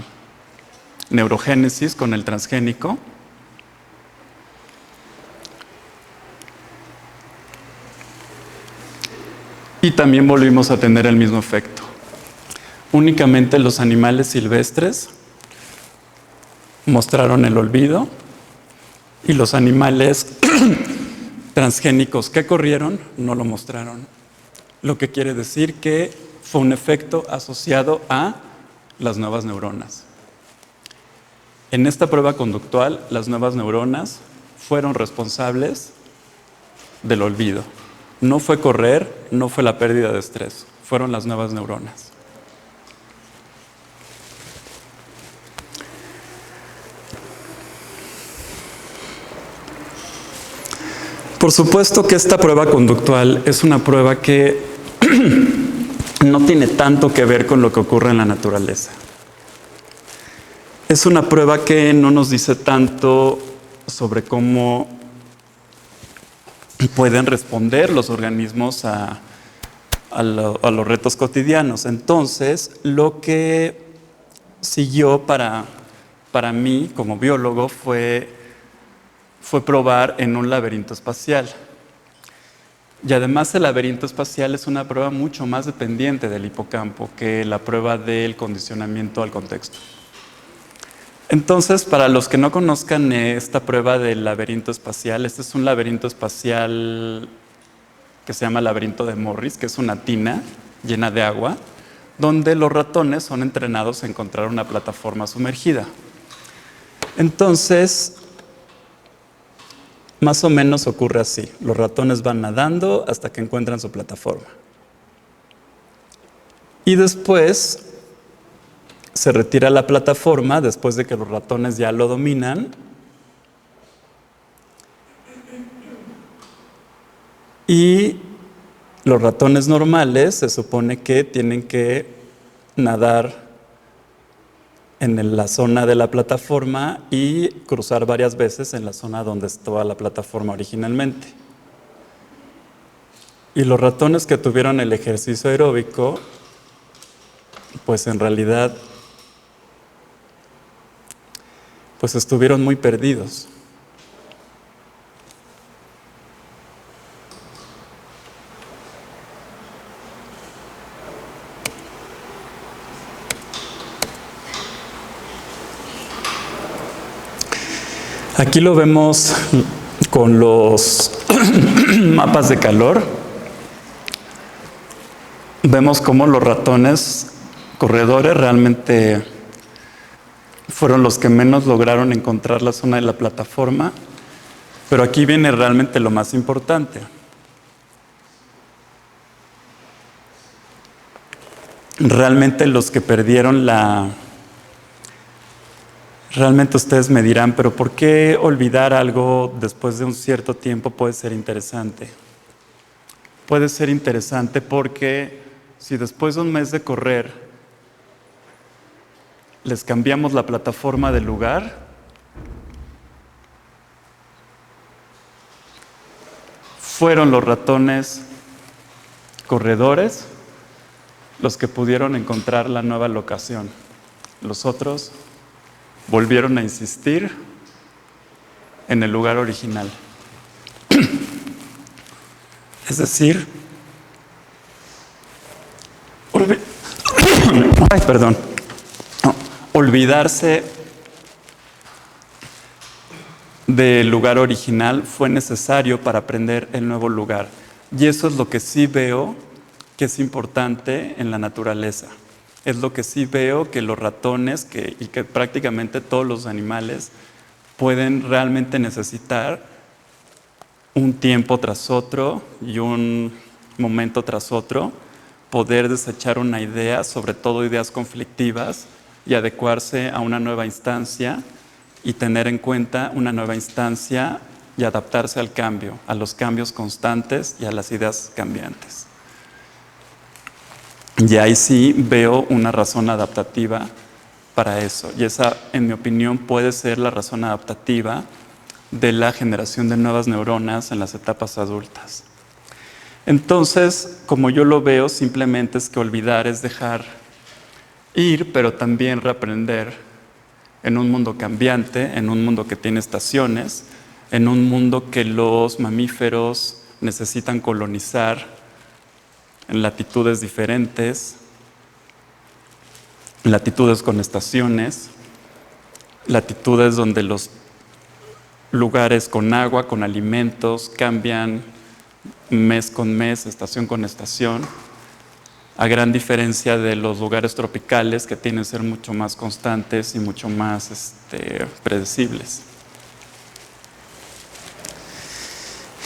neurogénesis con el transgénico. Y también volvimos a tener el mismo efecto. Únicamente los animales silvestres mostraron el olvido y los animales transgénicos que corrieron no lo mostraron. Lo que quiere decir que fue un efecto asociado a las nuevas neuronas. En esta prueba conductual, las nuevas neuronas fueron responsables del olvido. No fue correr, no fue la pérdida de estrés, fueron las nuevas neuronas. Por supuesto que esta prueba conductual es una prueba que no tiene tanto que ver con lo que ocurre en la naturaleza. Es una prueba que no nos dice tanto sobre cómo pueden responder los organismos a los retos cotidianos. Entonces, lo que siguió para mí como biólogo fue probar en un laberinto espacial. Y además el laberinto espacial es una prueba mucho más dependiente del hipocampo que la prueba del condicionamiento al contexto. Entonces, para los que no conozcan esta prueba del laberinto espacial, este es un laberinto espacial que se llama laberinto de Morris, que es una tina llena de agua, donde los ratones son entrenados a encontrar una plataforma sumergida. Entonces, más o menos ocurre así. Los ratones van nadando hasta que encuentran su plataforma. Y después se retira la plataforma, después de que los ratones ya lo dominan. Y los ratones normales se supone que tienen que nadar en la zona de la plataforma y cruzar varias veces en la zona donde estaba la plataforma originalmente. Y los ratones que tuvieron el ejercicio aeróbico, pues en realidad, pues estuvieron muy perdidos. Aquí lo vemos con los mapas de calor. Vemos cómo los ratones corredores realmente fueron los que menos lograron encontrar la zona de la plataforma. Pero aquí viene realmente lo más importante. Realmente los que perdieron Realmente ustedes me dirán, pero ¿por qué olvidar algo después de un cierto tiempo puede ser interesante? Puede ser interesante porque si después de un mes de correr les cambiamos la plataforma del lugar, fueron los ratones corredores los que pudieron encontrar la nueva locación. Los otros volvieron a insistir en el lugar original. Es decir, olvidarse del lugar original fue necesario para aprender el nuevo lugar. Y eso es lo que sí veo que es importante en la naturaleza. Es lo que sí veo que los ratones y que prácticamente todos los animales pueden realmente necesitar un tiempo tras otro y un momento tras otro, poder desechar una idea, sobre todo ideas conflictivas, y adecuarse a una nueva instancia y tener en cuenta una nueva instancia y adaptarse al cambio, a los cambios constantes y a las ideas cambiantes. Y ahí sí veo una razón adaptativa para eso. Y esa, en mi opinión, puede ser la razón adaptativa de la generación de nuevas neuronas en las etapas adultas. Entonces, como yo lo veo, simplemente es que olvidar es dejar ir, pero también reaprender en un mundo cambiante, en un mundo que tiene estaciones, en un mundo que los mamíferos necesitan colonizar en latitudes diferentes, latitudes con estaciones, latitudes donde los lugares con agua, con alimentos, cambian mes con mes, estación con estación, a gran diferencia de los lugares tropicales que tienen que ser mucho más constantes y mucho más predecibles.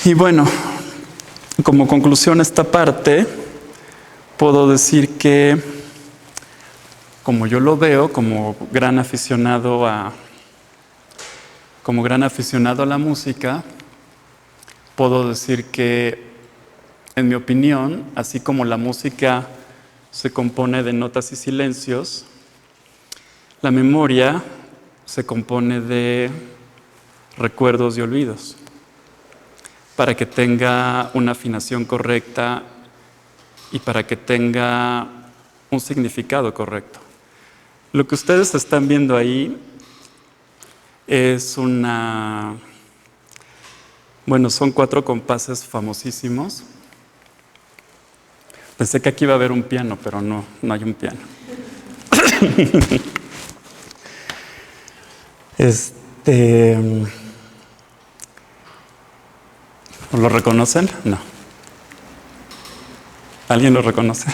Y bueno, como conclusión a esta parte, puedo decir que, como yo lo veo, como gran aficionado a la música, puedo decir que, en mi opinión, así como la música se compone de notas y silencios, la memoria se compone de recuerdos y olvidos, para que tenga una afinación correcta y para que tenga un significado correcto. Lo que ustedes están viendo ahí es son 4 compases famosísimos. Pensé que aquí iba a haber un piano, pero no hay un piano. ¿Lo reconocen? No. ¿Alguien lo reconoce?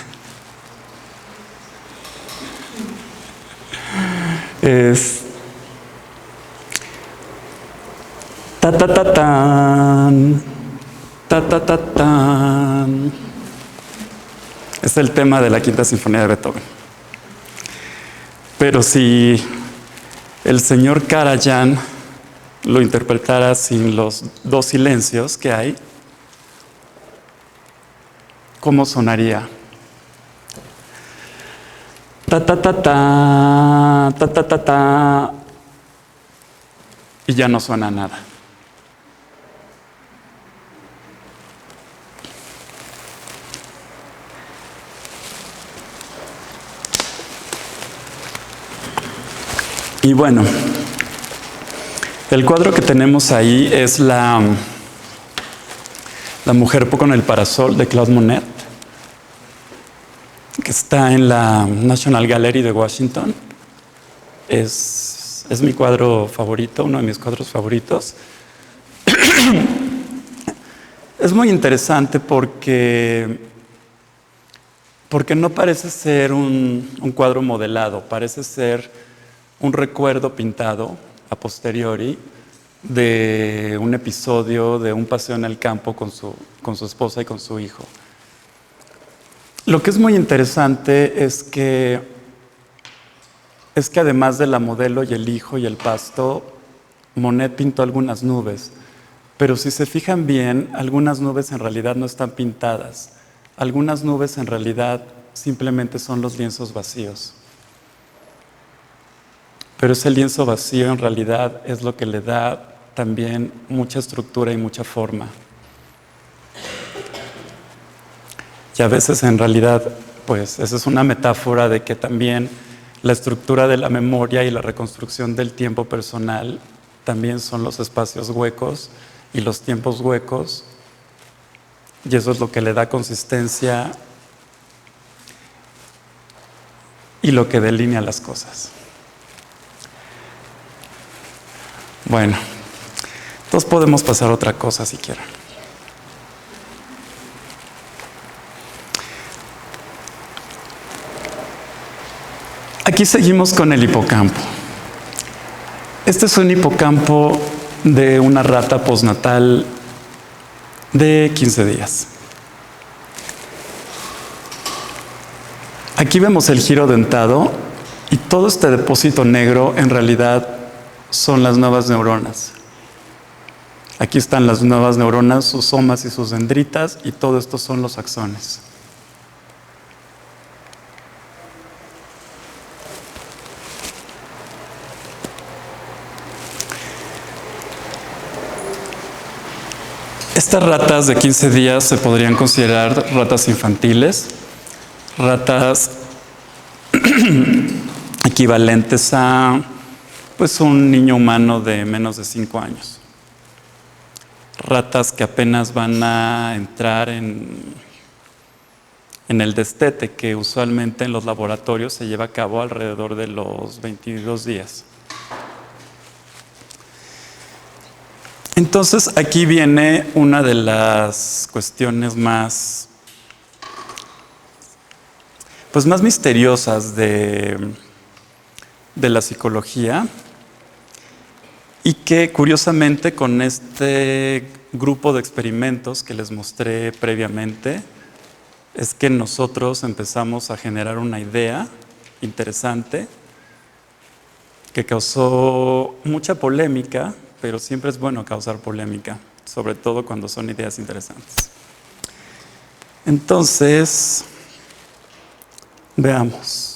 Ta ta ta tan, ta ta ta tan. Es el tema de la Quinta Sinfonía de Beethoven. Pero si el señor Karajan lo interpretara sin los 2 silencios que hay, ¿cómo sonaría? Ta ta ta ta, ta ta ta ta, y ya no suena nada. Y bueno, el cuadro que tenemos ahí es la mujer con el parasol de Claude Monet, que está en la National Gallery de Washington. Es Es mi cuadro favorito, uno de mis cuadros favoritos. Es muy interesante porque no parece ser un cuadro modelado, parece ser un recuerdo pintado a posteriori de un episodio de un paseo en el campo con su esposa y con su hijo. Lo que es muy interesante es que además de la modelo y el hijo y el pasto, Monet pintó algunas nubes, pero si se fijan bien, algunas nubes en realidad no están pintadas. Algunas nubes en realidad simplemente son los lienzos vacíos. Pero ese lienzo vacío en realidad es lo que le da también mucha estructura y mucha forma. Y a veces en realidad, pues esa es una metáfora de que también la estructura de la memoria y la reconstrucción del tiempo personal también son los espacios huecos y los tiempos huecos, y eso es lo que le da consistencia y lo que delinea las cosas. Bueno, entonces podemos pasar a otra cosa si quieren. Aquí seguimos con el hipocampo. Este es un hipocampo de una rata postnatal de 15 días. Aquí vemos el giro dentado y todo este depósito negro en realidad son las nuevas neuronas. Aquí están las nuevas neuronas, sus somas y sus dendritas, y todo esto son los axones. Estas ratas de 15 días se podrían considerar ratas infantiles, ratas equivalentes a pues un niño humano de menos de 5 años. Ratas que apenas van a entrar en el destete, que usualmente en los laboratorios se lleva a cabo alrededor de los 22 días. Entonces aquí viene una de las cuestiones más misteriosas de la psicología, y que curiosamente con este grupo de experimentos que les mostré previamente es que nosotros empezamos a generar una idea interesante que causó mucha polémica, pero siempre es bueno causar polémica, sobre todo cuando son ideas interesantes. Entonces, veamos.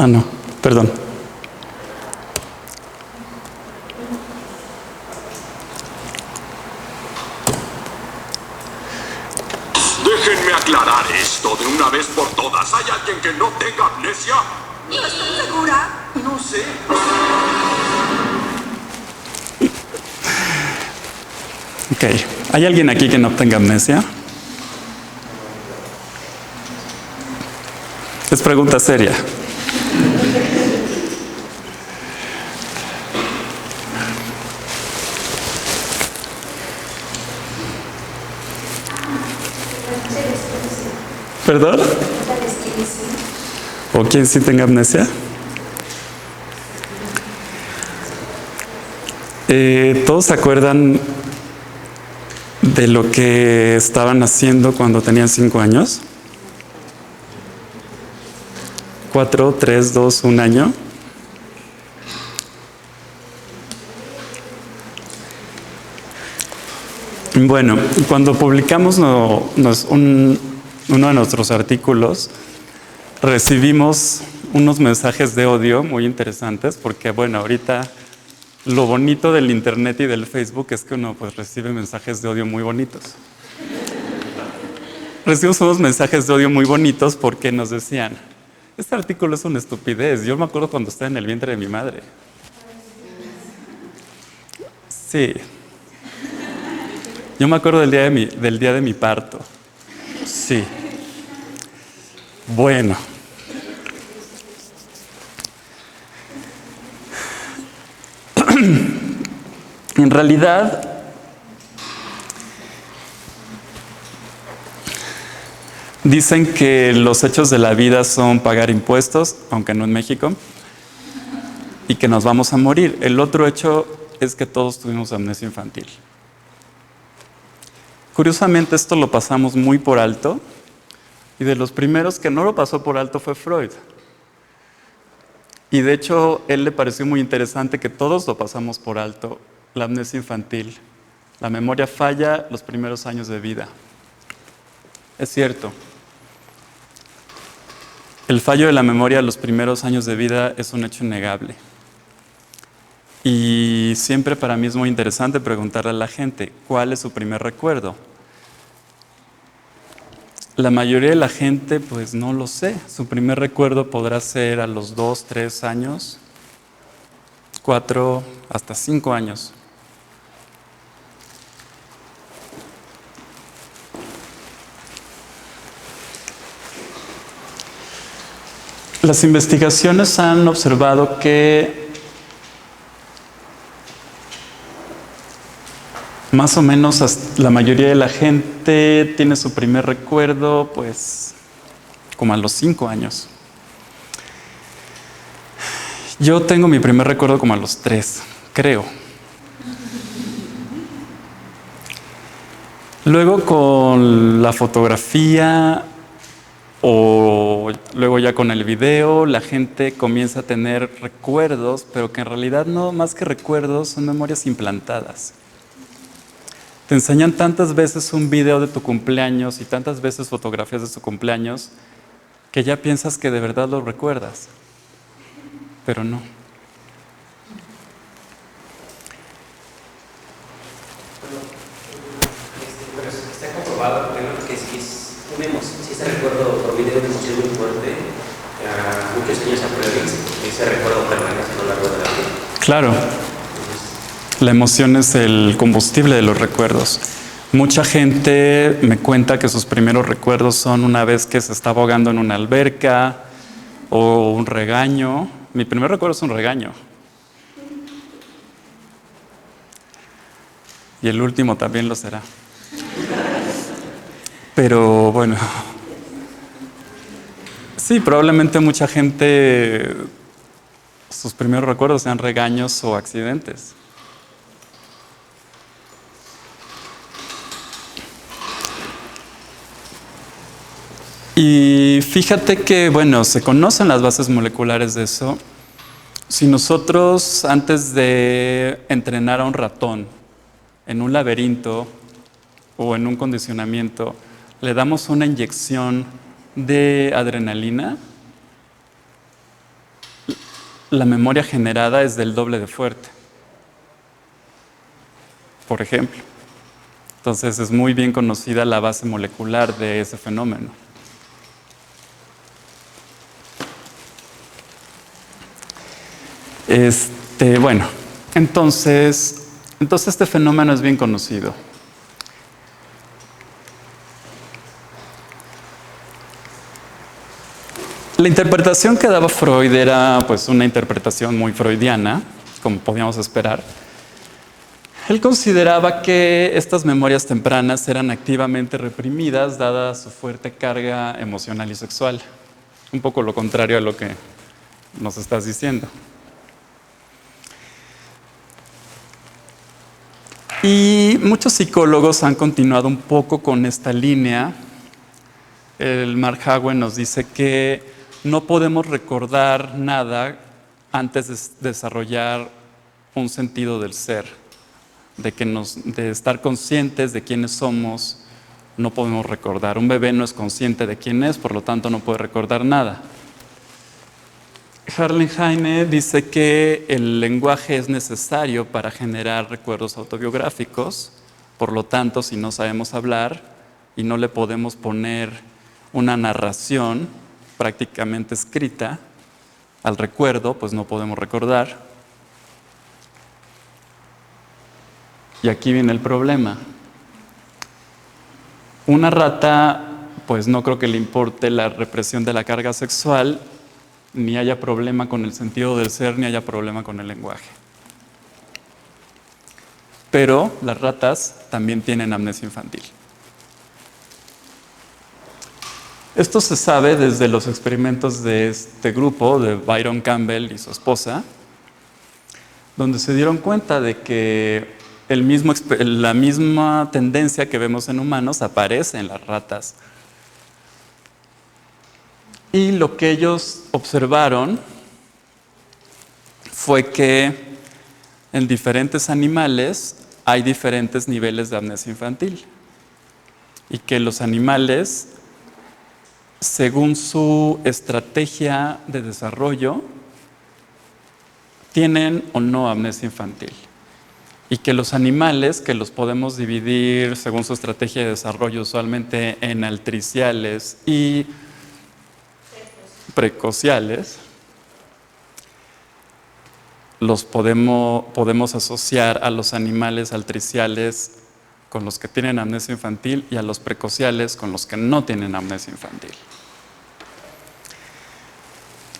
No, perdón. Déjenme aclarar esto de una vez por todas. ¿Hay alguien que no tenga amnesia? No estoy segura. No sé. Ok, ¿hay alguien aquí que no tenga amnesia? Es pregunta seria. ¿Perdón? ¿O quién sí tenga amnesia? ¿Todos se acuerdan de lo que estaban haciendo cuando tenían 5 años? 4, 3, 2, 1 año. Bueno, cuando publicamos uno de nuestros artículos, recibimos unos mensajes de odio muy interesantes, porque bueno, ahorita lo bonito del internet y del Facebook es que uno pues recibe mensajes de odio muy bonitos. Recibimos unos mensajes de odio muy bonitos porque nos decían: este artículo es una estupidez. Yo me acuerdo cuando estaba en el vientre de mi madre. Sí. Yo me acuerdo del día de mi parto. Sí. Bueno. En realidad, dicen que los hechos de la vida son pagar impuestos, aunque no en México, y que nos vamos a morir. El otro hecho es que todos tuvimos amnesia infantil. Curiosamente, esto lo pasamos muy por alto, y de los primeros que no lo pasó por alto fue Freud. Y de hecho, él le pareció muy interesante que todos lo pasamos por alto, la amnesia infantil. La memoria falla los primeros años de vida. Es cierto. El fallo de la memoria los primeros años de vida es un hecho innegable. Y siempre para mí es muy interesante preguntarle a la gente, ¿cuál es su primer recuerdo? La mayoría de la gente, pues no lo sé. Su primer recuerdo podrá ser a los 2, 3 años, 4, hasta 5 años. Las investigaciones han observado que más o menos la mayoría de la gente tiene su primer recuerdo, pues, como a los 5 años. Yo tengo mi primer recuerdo como a los 3, creo. Luego con la fotografía o luego ya con el video, la gente comienza a tener recuerdos, pero que en realidad no, más que recuerdos, son memorias implantadas. Te enseñan tantas veces un video de tu cumpleaños y tantas veces fotografías de tu cumpleaños que ya piensas que de verdad lo recuerdas, pero no. Pero está comprobado que si es una emoción, si ese recuerdo proviene de una emoción muy fuerte, a muchos años a priori, ese recuerdo permanece a lo largo de la vida. Claro. La emoción es el combustible de los recuerdos. Mucha gente me cuenta que sus primeros recuerdos son una vez que se está ahogando en una alberca o un regaño. Mi primer recuerdo es un regaño. Y el último también lo será. Pero bueno. Sí, probablemente mucha gente, sus primeros recuerdos sean regaños o accidentes. Y fíjate que, bueno, se conocen las bases moleculares de eso. Si nosotros, antes de entrenar a un ratón en un laberinto o en un condicionamiento, le damos una inyección de adrenalina, la memoria generada es del doble de fuerte, por ejemplo. Entonces es muy bien conocida la base molecular de ese fenómeno. Bueno, entonces este fenómeno es bien conocido. La interpretación que daba Freud era pues una interpretación muy freudiana, como podíamos esperar. Él consideraba que estas memorias tempranas eran activamente reprimidas dada su fuerte carga emocional y sexual. Un poco lo contrario a lo que nos estás diciendo. Y muchos psicólogos han continuado un poco con esta línea. El Mark Hagen nos dice que no podemos recordar nada antes de desarrollar un sentido del ser, de estar conscientes de quiénes somos. No podemos recordar. Un bebé no es consciente de quién es, por lo tanto no puede recordar nada. Harlan Heine dice que el lenguaje es necesario para generar recuerdos autobiográficos, por lo tanto, si no sabemos hablar y no le podemos poner una narración prácticamente escrita al recuerdo, pues no podemos recordar. Y aquí viene el problema. Una rata pues no creo que le importe la represión de la carga sexual, ni haya problema con el sentido del ser, ni haya problema con el lenguaje. Pero las ratas también tienen amnesia infantil. Esto se sabe desde los experimentos de este grupo, de Byron Campbell y su esposa, donde se dieron cuenta de que la misma tendencia que vemos en humanos aparece en las ratas. Y lo que ellos observaron fue que en diferentes animales hay diferentes niveles de amnesia infantil. Y que los animales, según su estrategia de desarrollo, tienen o no amnesia infantil. Y que los animales, que los podemos dividir según su estrategia de desarrollo usualmente en altriciales y precociales, los podemos asociar a los animales altriciales con los que tienen amnesia infantil y a los precociales con los que no tienen amnesia infantil.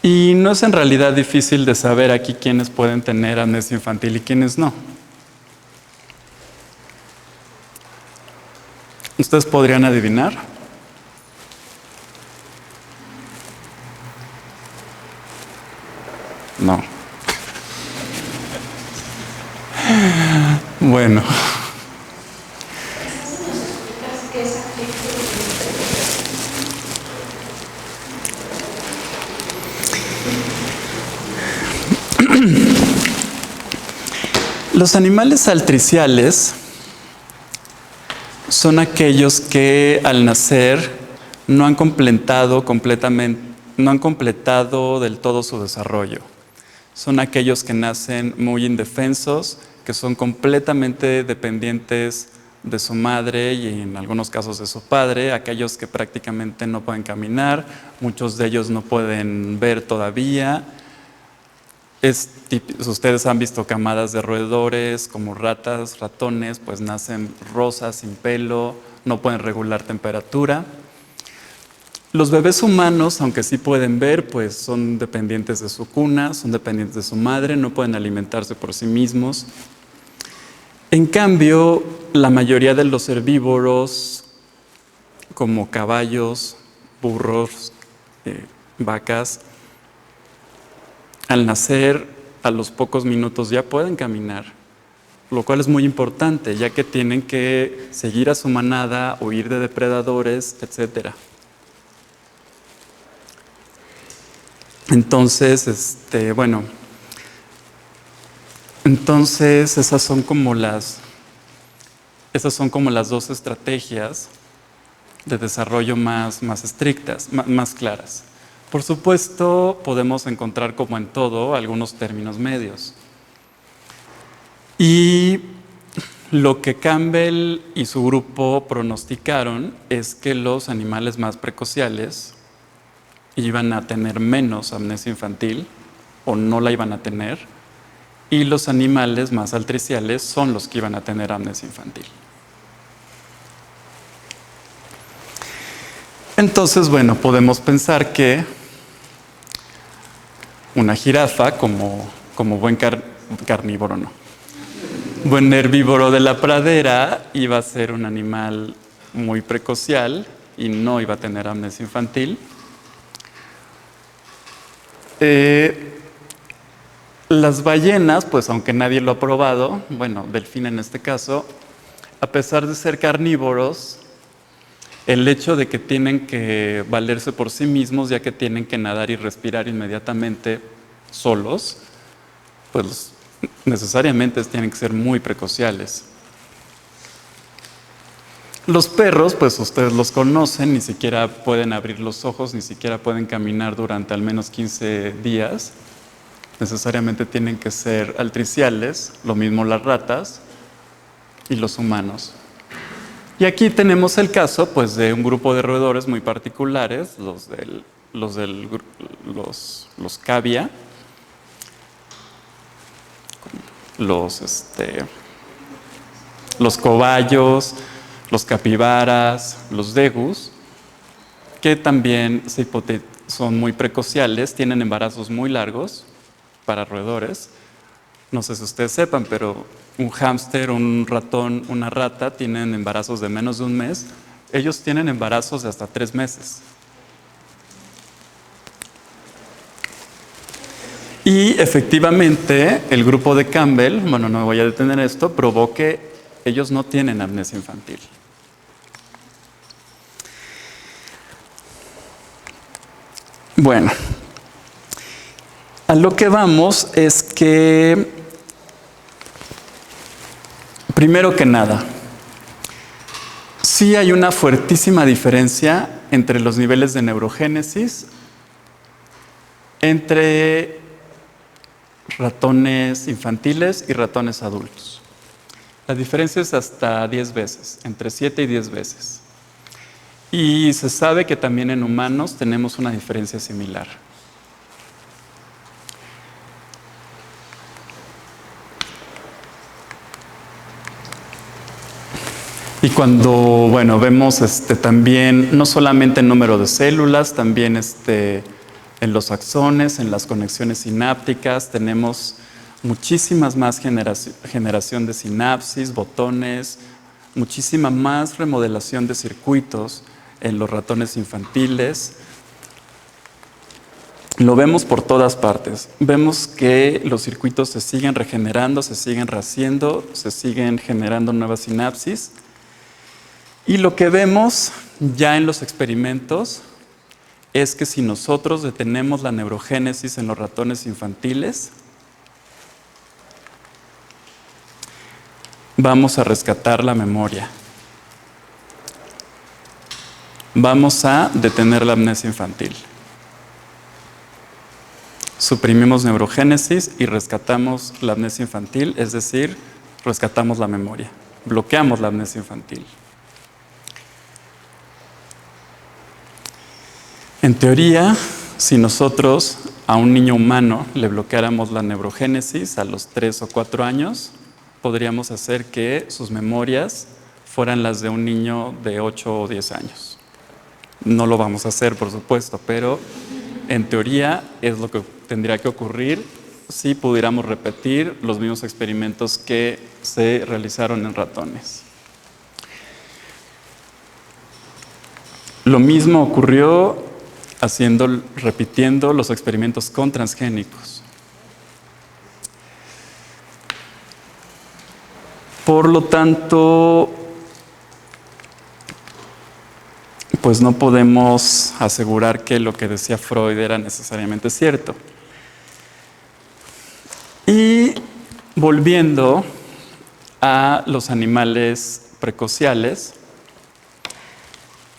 Y no es en realidad difícil de saber aquí quiénes pueden tener amnesia infantil y quiénes no. ¿Ustedes podrían adivinar? No. Bueno. Los animales altriciales son aquellos que al nacer no han completado del todo su desarrollo. Son aquellos que nacen muy indefensos, que son completamente dependientes de su madre y en algunos casos de su padre, aquellos que prácticamente no pueden caminar, muchos de ellos no pueden ver todavía. Ustedes han visto camadas de roedores como ratas, ratones, pues nacen rosas, sin pelo, no pueden regular temperatura. Los bebés humanos, aunque sí pueden ver, pues son dependientes de su cuna, son dependientes de su madre, no pueden alimentarse por sí mismos. En cambio, la mayoría de los herbívoros, como caballos, burros, vacas, al nacer, a los pocos minutos ya pueden caminar, lo cual es muy importante, ya que tienen que seguir a su manada, huir de depredadores, etc. Entonces, esas son como las dos estrategias de desarrollo más estrictas, más claras. Por supuesto, podemos encontrar, como en todo, algunos términos medios. Y lo que Campbell y su grupo pronosticaron es que los animales más precociales iban a tener menos amnesia infantil o no la iban a tener, y los animales más altriciales son los que iban a tener amnesia infantil. Entonces, bueno, podemos pensar que una jirafa, como buen carnívoro, no. Buen herbívoro de la pradera, iba a ser un animal muy precocial y no iba a tener amnesia infantil. Las ballenas, pues aunque nadie lo ha probado, bueno, delfín en este caso, a pesar de ser carnívoros, el hecho de que tienen que valerse por sí mismos, ya que tienen que nadar y respirar inmediatamente solos, pues necesariamente tienen que ser muy precociales. Los perros, pues ustedes los conocen, ni siquiera pueden abrir los ojos, ni siquiera pueden caminar durante al menos 15 días. Necesariamente tienen que ser altriciales, lo mismo las ratas y los humanos. Y aquí tenemos el caso, pues, de un grupo de roedores muy particulares, los cavia, los cobayos, los capibaras, los degus, que también son muy precociales, tienen embarazos muy largos para roedores. No sé si ustedes sepan, pero un hámster, un ratón, una rata tienen embarazos de menos de un mes. Ellos tienen embarazos de hasta 3 meses. Y efectivamente, el grupo de Campbell, bueno, no me voy a detener en esto, probó que ellos no tienen amnesia infantil. Bueno, a lo que vamos es que, primero que nada, sí hay una fuertísima diferencia entre los niveles de neurogénesis entre ratones infantiles y ratones adultos. La diferencia es hasta 10 veces, entre 7 y 10 veces. Y se sabe que también en humanos tenemos una diferencia similar. Y cuando, bueno, vemos también, no solamente el número de células, también en los axones, en las conexiones sinápticas, tenemos muchísimas más generación de sinapsis, botones, muchísima más remodelación de circuitos en los ratones infantiles. Lo vemos por todas partes. Vemos que los circuitos se siguen regenerando, se siguen rehaciendo, se siguen generando nuevas sinapsis. Y lo que vemos ya en los experimentos es que si nosotros detenemos la neurogénesis en los ratones infantiles, vamos a rescatar la memoria. Vamos a detener la amnesia infantil. Suprimimos neurogénesis y rescatamos la amnesia infantil, es decir, rescatamos la memoria. Bloqueamos la amnesia infantil. En teoría, si nosotros a un niño humano le bloqueáramos la neurogénesis a los 3 o 4 años, podríamos hacer que sus memorias fueran las de un niño de 8 o 10 años. No lo vamos a hacer, por supuesto, pero en teoría es lo que tendría que ocurrir si pudiéramos repetir los mismos experimentos que se realizaron en ratones. Lo mismo ocurrió repitiendo los experimentos con transgénicos. Por lo tanto, pues no podemos asegurar que lo que decía Freud era necesariamente cierto. Y volviendo a los animales precociales,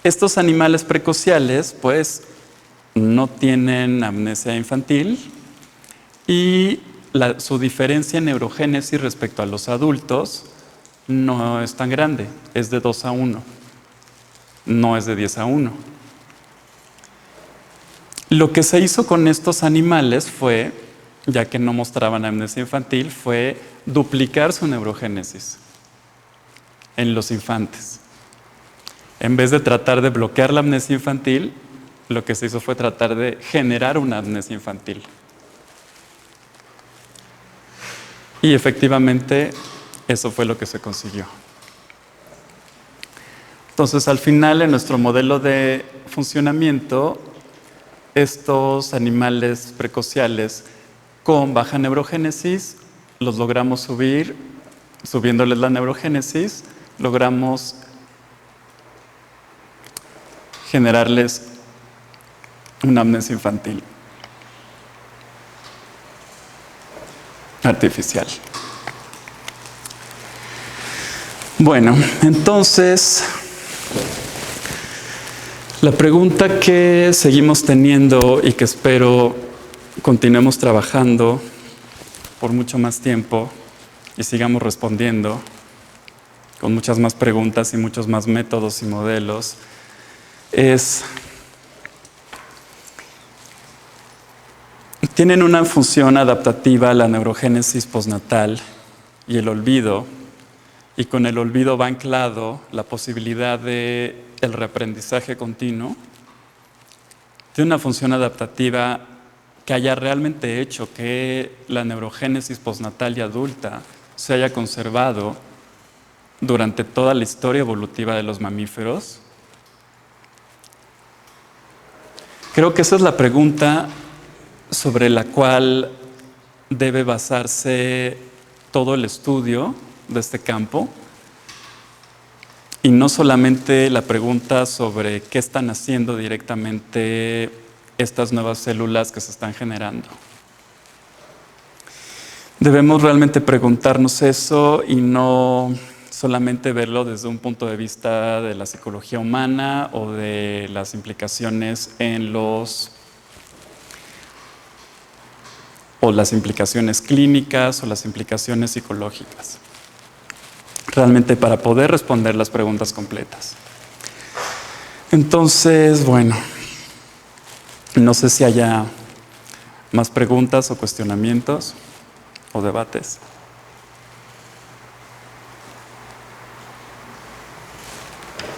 estos animales precociales, pues, no tienen amnesia infantil y su diferencia en neurogénesis respecto a los adultos no es tan grande, es de 2 a 1, no es de 10 a 1. Lo que se hizo con estos animales fue, ya que no mostraban amnesia infantil, fue duplicar su neurogénesis en los infantes. En vez de tratar de bloquear la amnesia infantil, lo que se hizo fue tratar de generar una amnesia infantil. Y efectivamente, eso fue lo que se consiguió. Entonces, al final, en nuestro modelo de funcionamiento, estos animales precociales con baja neurogénesis los logramos subir, subiéndoles la neurogénesis, logramos generarles una amnesia infantil artificial. Bueno, entonces, la pregunta que seguimos teniendo y que espero continuemos trabajando por mucho más tiempo y sigamos respondiendo con muchas más preguntas y muchos más métodos y modelos es: ¿tienen una función adaptativa la neurogénesis postnatal y el olvido? Y con el olvido va anclado la posibilidad de el reaprendizaje continuo. tiene una función adaptativa que haya realmente hecho que la neurogénesis postnatal y adulta se haya conservado durante toda la historia evolutiva de los mamíferos? Creo que esa es la pregunta sobre la cual debe basarse todo el estudio de este campo, y no solamente la pregunta sobre qué están haciendo directamente estas nuevas células que se están generando. Debemos realmente preguntarnos eso y no solamente verlo desde un punto de vista de la psicología humana o de las implicaciones o las implicaciones clínicas o las implicaciones psicológicas. Realmente para poder responder las preguntas completas. Entonces, bueno, no sé si haya más preguntas o cuestionamientos o debates.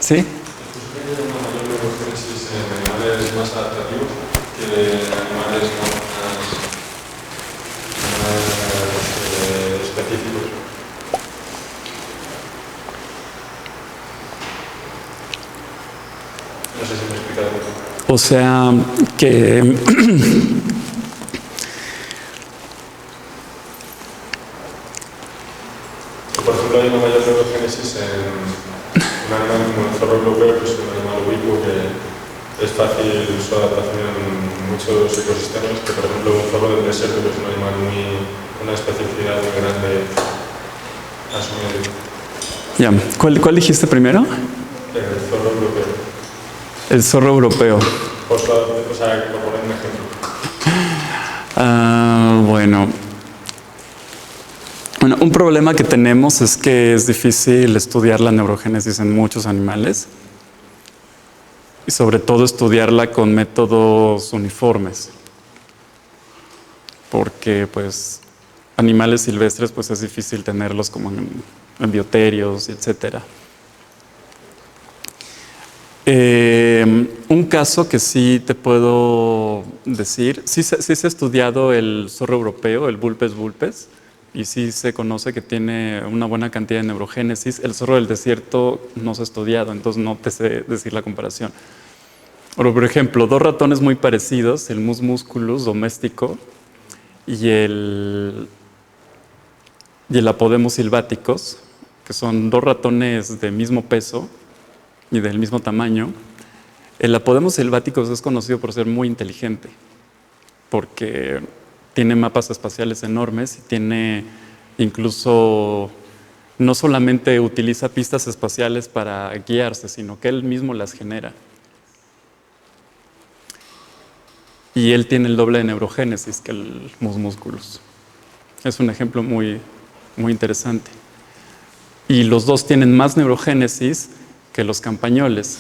¿Sí? ¿Tiene una mayor neurogénesis en animales más adaptativos que de animales más específicos? No sé si me he explicado mucho. O sea, que Por ejemplo, hay una mayor neurogénesis en un animal como el zorro europeo, que es un animal ubicuo que es fácil su adaptación en muchos ecosistemas, que por ejemplo un zorro del desierto, que es un animal con una especificidad muy grande asumir. ya, ¿cuál dijiste primero? El zorro europeo. El zorro europeo. O sea, por poner un ejemplo. Bueno, un problema que tenemos es que es difícil estudiar la neurogénesis en muchos animales y sobre todo estudiarla con métodos uniformes, porque pues animales silvestres pues es difícil tenerlos como en bioterios, etcétera. Un caso que sí te puedo decir, sí se ha estudiado el zorro europeo, el Vulpes vulpes, y sí se conoce que tiene una buena cantidad de neurogénesis. El zorro del desierto no se ha estudiado, entonces no te sé decir la comparación. Pero, por ejemplo, dos ratones muy parecidos, el Mus musculus doméstico y el Apodemus sylvaticus, que son dos ratones de mismo peso y del mismo tamaño. El Apodemus sylvaticus es conocido por ser muy inteligente, porque tiene mapas espaciales enormes y tiene incluso, no solamente utiliza pistas espaciales para guiarse, sino que él mismo las genera. Y él tiene el doble de neurogénesis que el Mus musculus. Es un ejemplo muy, muy interesante. Y los dos tienen más neurogénesis que los campañoles,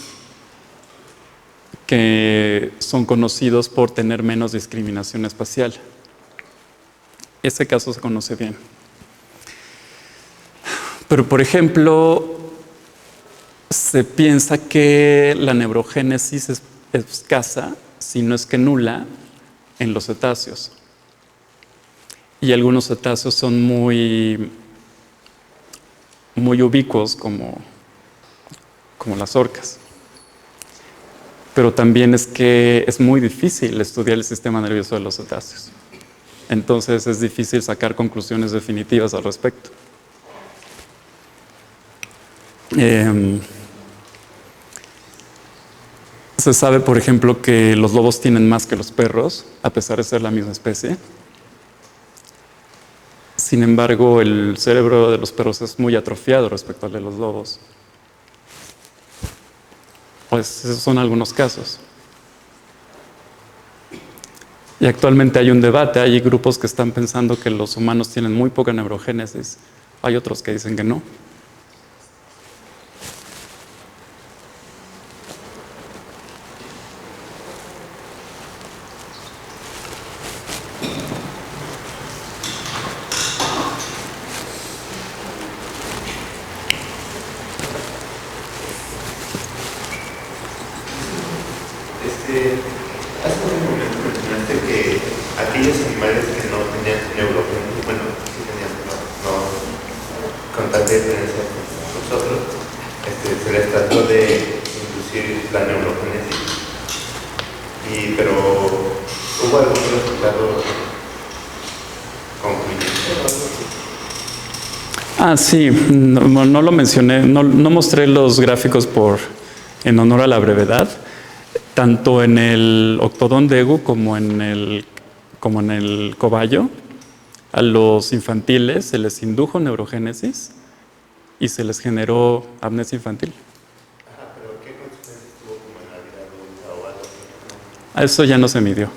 que son conocidos por tener menos discriminación espacial. Ese caso se conoce bien. Pero, por ejemplo, se piensa que la neurogénesis es escasa, si no es que nula, en los cetáceos. Y algunos cetáceos son muy ubicuos, como las orcas. Pero también es que es muy difícil estudiar el sistema nervioso de los cetáceos. Entonces es difícil sacar conclusiones definitivas al respecto. Se sabe, por ejemplo, que los lobos tienen más que los perros, a pesar de ser la misma especie. Sin embargo, el cerebro de los perros es muy atrofiado respecto al de los lobos. Pues esos son algunos casos. Y actualmente hay un debate, hay grupos que están pensando que los humanos tienen muy poca neurogénesis, hay otros que dicen que no. Hace Sí, no lo mencioné, no mostré los gráficos en honor a la brevedad. Tanto en el Octodon Degu como en el cobayo, a los infantiles se les indujo neurogénesis y se les generó amnesia infantil. ¿Pero qué consecuencias tuvo como en la vida adulta o algo así? A eso ya no se midió,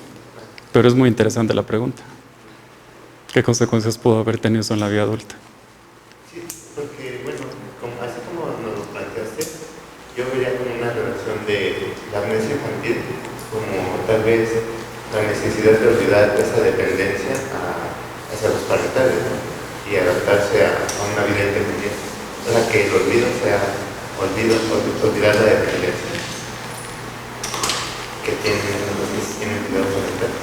pero es muy interesante la pregunta. ¿Qué consecuencias pudo haber tenido eso en la vida adulta? Sí, porque, bueno, así como nos lo planteaste, yo vería como una relación de la amnesia infantil, como tal vez la necesidad de olvidar esa dependencia hacia los parentales, ¿no? Y adaptarse a una vida independiente. O sea, que el olvido sea olvidar la dependencia que tienen el cuidado parental.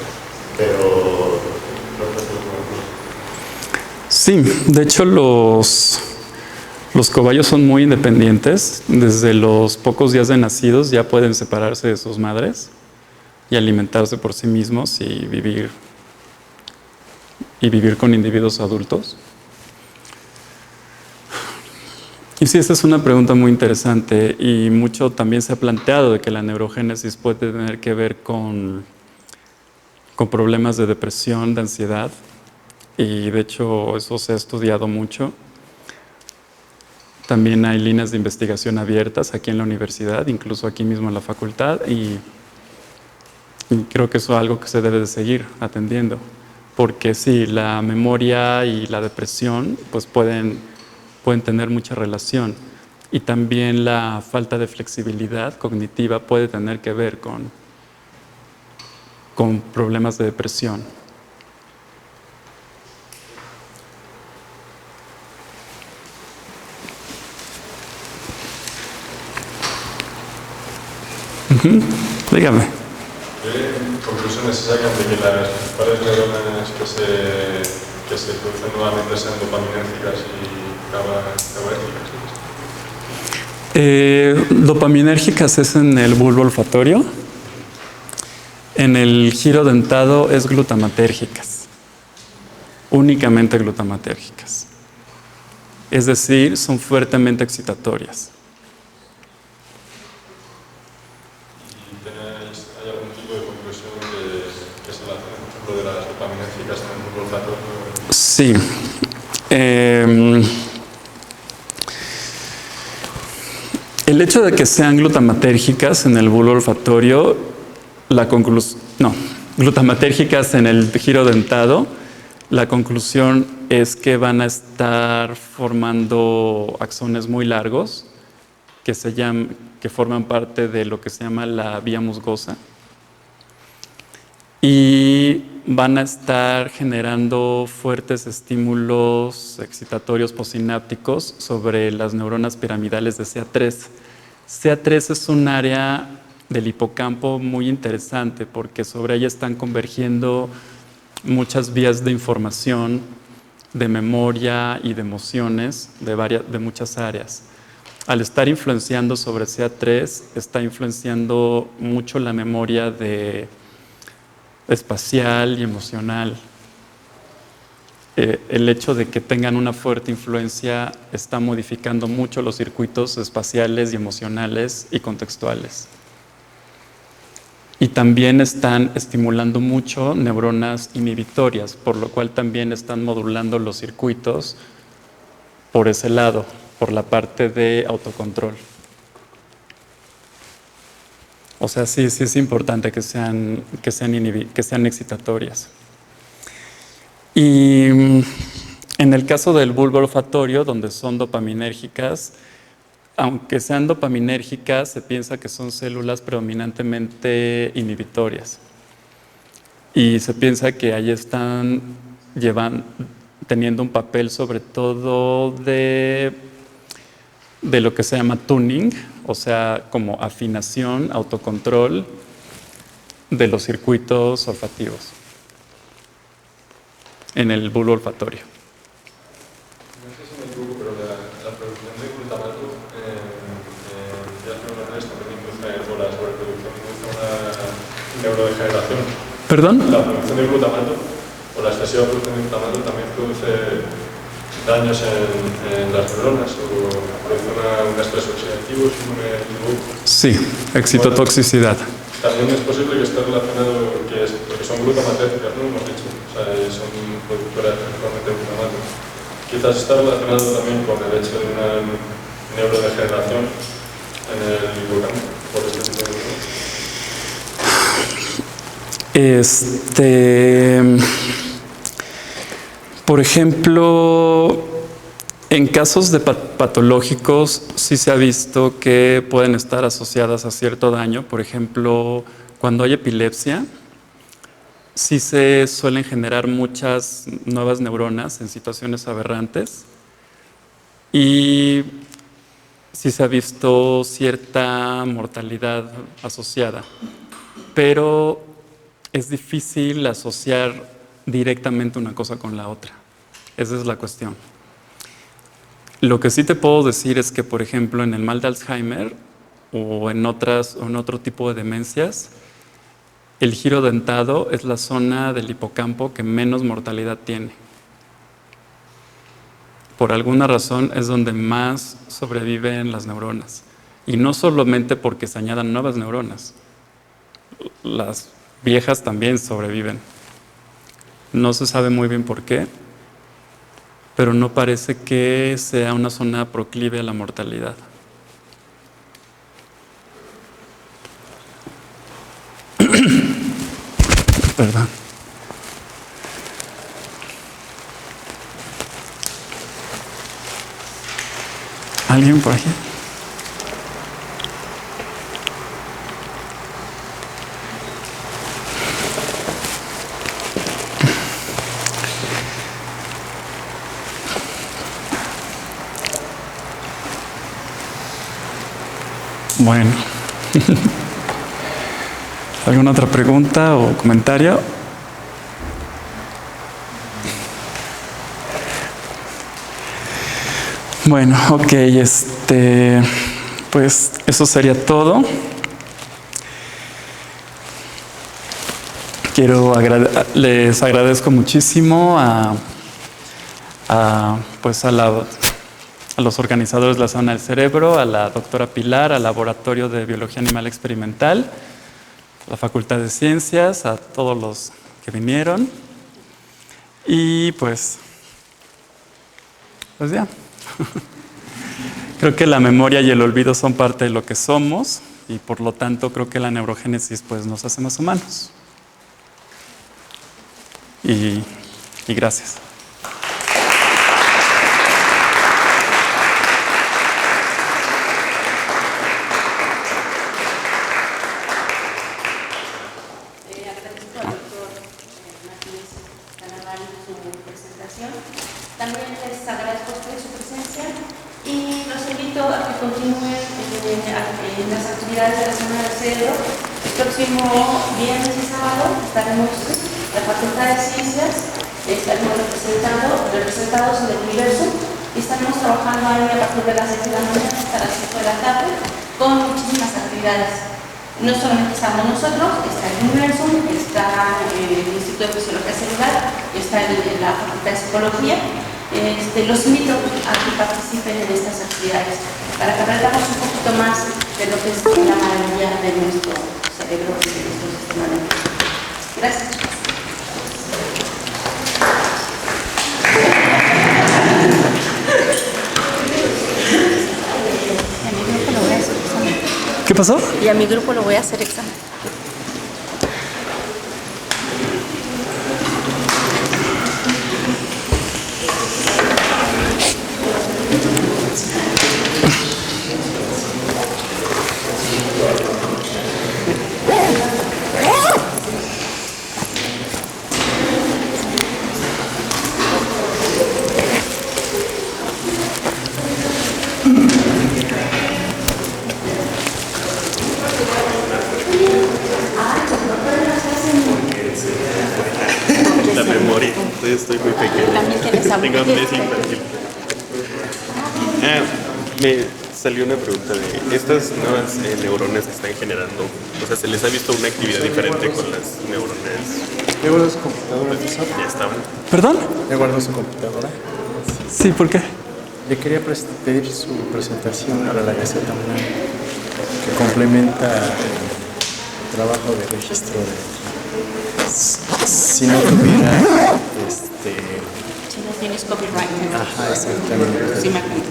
Pero no pasa como... Sí, de hecho los cobayos son muy independientes. Desde los pocos días de nacidos ya pueden separarse de sus madres y alimentarse por sí mismos y vivir con individuos adultos. Y sí, esta es una pregunta muy interesante y mucho también se ha planteado de que la neurogénesis puede tener que ver con problemas de depresión, de ansiedad, y de hecho eso se ha estudiado mucho. También hay líneas de investigación abiertas aquí en la universidad, incluso aquí mismo en la facultad, y creo que eso es algo que se debe de seguir atendiendo, porque sí, la memoria y la depresión pues pueden tener mucha relación, y también la falta de flexibilidad cognitiva puede tener que ver con problemas de depresión. Dígame. ¿Qué conclusiones se sacan de que las principales neuronas que se producen nuevamente sean dopaminérgicas y GABAérgicas? Dopaminérgicas es en el bulbo olfatorio. En el giro dentado es glutamatérgicas. Únicamente glutamatérgicas. Es decir, son fuertemente excitatorias. ¿Hay algún tipo de conclusión que se la hace, por ejemplo, de las dopaminérgicas en el bulbo olfatorio? Sí. El hecho de que sean glutamatérgicas en el bulbo olfatorio, glutamatérgicas en el giro dentado, la conclusión es que van a estar formando axones muy largos que forman parte de lo que se llama la vía musgosa, y van a estar generando fuertes estímulos excitatorios postsinápticos sobre las neuronas piramidales de CA3. CA3 es un área del hipocampo muy interesante porque sobre ella están convergiendo muchas vías de información, de memoria y de emociones de muchas áreas. Al estar influenciando sobre CA3, está influenciando mucho la memoria espacial y emocional. El hecho de que tengan una fuerte influencia está modificando mucho los circuitos espaciales y emocionales y contextuales. Y también están estimulando mucho neuronas inhibitorias, por lo cual también están modulando los circuitos por ese lado, por la parte de autocontrol. O sea, sí es importante que sean excitatorias. Y en el caso del bulbo olfatorio, donde son dopaminérgicas, aunque sean dopaminérgicas, se piensa que son células predominantemente inhibitorias. Y se piensa que ahí están teniendo un papel sobre todo de lo que se llama tuning, o sea, como afinación, autocontrol de los circuitos olfativos en el bulbo olfatorio. No sé si me equivoco, pero la producción de glutamato ya neuronales también induce, o la sobreproducción induce una neurodegeneración. ¿Perdón? La producción de glutamato o la excesiva producción de glutamato también produce daños en las neuronas o producen un estrés oxidativo, si no me equivoco. Sí, excitotoxicidad. También es posible que esté relacionado, porque son glutamatéricas, ¿no? Hemos dicho, o sea, son productoras principalmente de glutamato. Quizás está relacionado también con el hecho de una neurodegeneración en el hipocampo, por este tipo de Por ejemplo, en casos de patológicos sí se ha visto que pueden estar asociadas a cierto daño. Por ejemplo, cuando hay epilepsia, sí se suelen generar muchas nuevas neuronas en situaciones aberrantes y sí se ha visto cierta mortalidad asociada, pero es difícil asociar directamente una cosa con la otra. Esa es la cuestión. Lo que sí te puedo decir es que, por ejemplo, en el mal de Alzheimer o en otro tipo de demencias, el giro dentado es la zona del hipocampo que menos mortalidad tiene. Por alguna razón es donde más sobreviven las neuronas. Y no solamente porque se añadan nuevas neuronas. Las viejas también sobreviven. No se sabe muy bien por qué, pero no parece que sea una zona proclive a la mortalidad. Perdón. ¿Alguien por aquí? Bueno. ¿Alguna otra pregunta o comentario? Bueno, ok, pues eso sería todo. Les agradezco muchísimo a los organizadores de la Semana del Cerebro, a la doctora Pilar, al Laboratorio de Biología Animal Experimental, a la Facultad de Ciencias, a todos los que vinieron. Y pues ya. Creo que la memoria y el olvido son parte de lo que somos y por lo tanto creo que la neurogénesis pues nos hace más humanos. Y gracias. Agradezco al doctor Martínez Canadal su presentación. También les agradezco a ustedes su presencia y los invito a que continúen en las actividades de la Semana del Cerebro. El próximo viernes y sábado estaremos la Facultad de Ciencias, estaremos representados en el universo y estaremos trabajando ahí a partir de las 6 de la mañana hasta las 5 de la tarde con muchísimas actividades. No solamente estamos nosotros, está el universo, está el Instituto de Fisiología Celular, está en la Facultad de Psicología. Los invito a que participen en estas actividades para que aprendamos un poquito más de lo que es la maravilla de nuestro cerebro y de nuestro sistema nervioso. Gracias. ¿Qué pasó? Y a mi grupo lo voy a hacer examen. La memoria, estoy muy pequeño. También tienes algo. Tengo amnesia infantil. Me salió una pregunta de estas nuevas neuronas que están generando, o sea, ¿se les ha visto una actividad diferente con las neuronas? ¿Le guardas su computadora, profesor? Ya estaban. ¿Perdón? ¿Le guardas su computadora? Sí, ¿por qué? Le quería pedir su presentación para la Gaceta UNAM, que complementa el trabajo de registro de... Si no tuviera Si no tienes copyright. Ajá, exactamente. Sí, imagínate.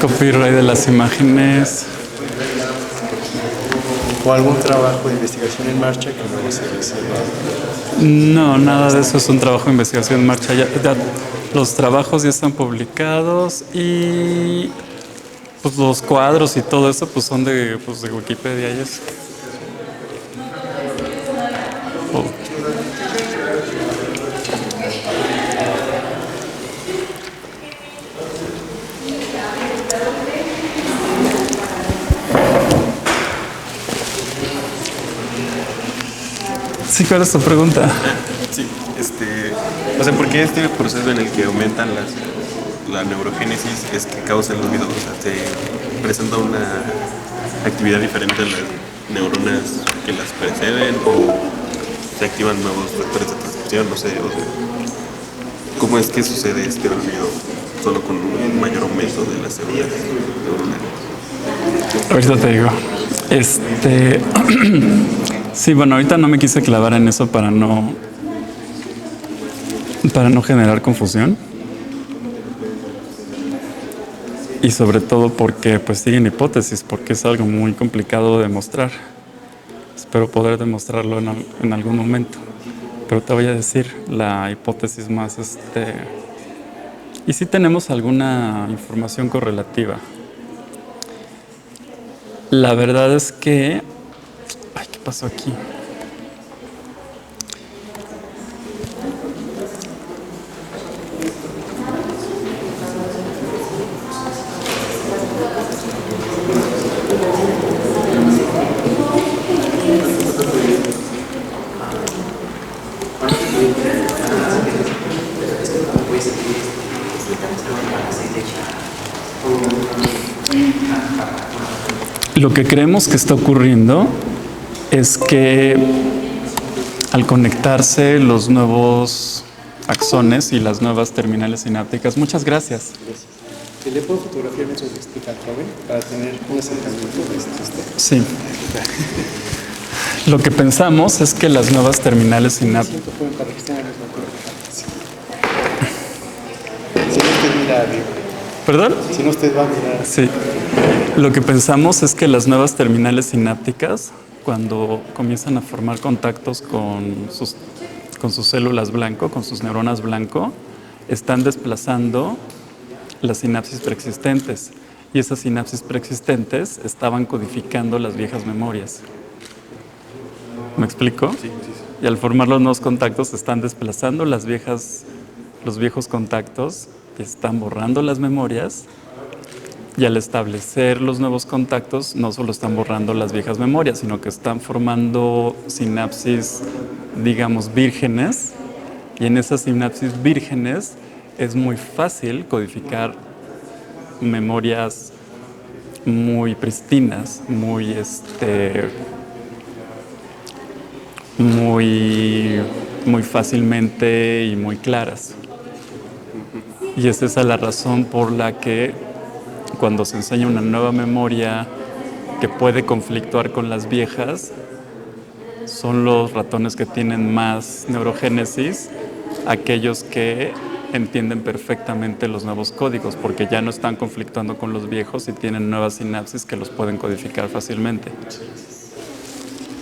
Copyright de las imágenes. O algún trabajo de investigación en marcha que luego se reserva. No, nada de eso es un trabajo de investigación en marcha. Ya los trabajos ya están publicados y pues los cuadros y todo eso pues son de Wikipedia y eso. Oh. Sí, ¿cuál es tu pregunta? Sí, o sea, ¿por qué este proceso en el que aumentan la neurogénesis es que causa el olvido? O sea, ¿se presenta una actividad diferente en las neuronas que las preceden o se activan nuevos factores de transcripción? No sé, o sea, ¿cómo es que sucede este olvido solo con un mayor aumento de las células neuronales? Ahorita te digo. Sí, bueno, ahorita no me quise clavar en eso para no generar confusión. Y sobre todo porque pues siguen hipótesis, porque es algo muy complicado de demostrar. Espero poder demostrarlo en algún momento. Pero te voy a decir la hipótesis más y sí tenemos alguna información correlativa. La verdad es que... Ay, ¿qué pasó aquí? Lo que creemos que está ocurriendo es que al conectarse los nuevos axones y las nuevas terminales sinápticas, muchas gracias. ¿Le puedo fotografiar eso que explica el joven para tener un acercamiento de esto? Sí. Lo que pensamos es que las nuevas terminales sinápticas... Si no usted mira, ¿Perdón? Si no usted va a mirar. Sí. Lo que pensamos es que las nuevas terminales sinápticas, cuando comienzan a formar contactos con sus células blanco, con sus neuronas blanco, están desplazando las sinapsis preexistentes. Y esas sinapsis preexistentes estaban codificando las viejas memorias. ¿Me explico? Sí. Y al formar los nuevos contactos, están desplazando los viejos contactos, están borrando las memorias. Y al establecer los nuevos contactos, no solo están borrando las viejas memorias, sino que están formando sinapsis, digamos, vírgenes. Y en esas sinapsis vírgenes es muy fácil codificar memorias muy pristinas, muy fácilmente y muy claras. Y es esa la razón por la que cuando se enseña una nueva memoria que puede conflictuar con las viejas, son los ratones que tienen más neurogénesis, aquellos que entienden perfectamente los nuevos códigos, porque ya no están conflictuando con los viejos y tienen nuevas sinapsis que los pueden codificar fácilmente.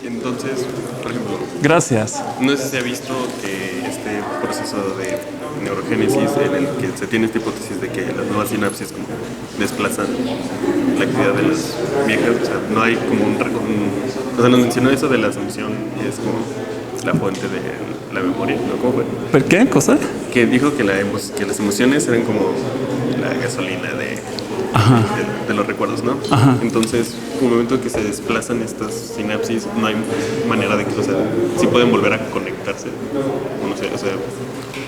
Entonces, por ejemplo... Gracias. No sé si se ha visto que este proceso de neurogénesis en el que se tiene esta hipótesis de que las nuevas sinapsis como desplazan la actividad de las viejas, o sea, no hay como o sea, nos mencionó eso de la asunción y es como la fuente de la memoria, ¿no? ¿Cómo fue? ¿Por qué? ¿Cosa? Que dijo que las emociones eran como la gasolina de los recuerdos, ¿no? Ajá. Entonces, en un momento que se desplazan estas sinapsis, no hay manera de que, o sea, sí pueden volver a conectarse, no sé, o sea,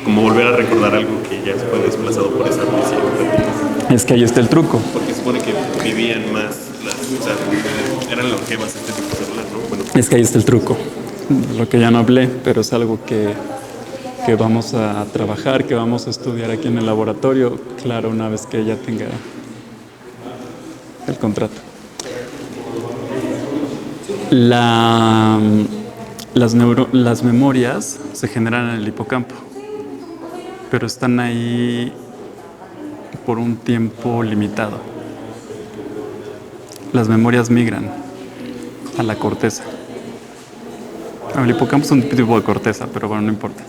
como volver a recordar algo que ya se fue desplazado por esa amnesia. Es que ahí está el truco. Porque se supone que vivían más, o sea, eran longevas este tipo de células, ¿no? Bueno, Es que ahí está el truco. Lo que ya no hablé, pero es algo que que vamos a trabajar, que vamos a estudiar aquí en el laboratorio, claro, una vez que ella tenga el contrato. Las memorias se generan en el hipocampo, pero están ahí por un tiempo limitado. Las memorias migran a la corteza. El hipocampo es un tipo de corteza, pero bueno, no importa.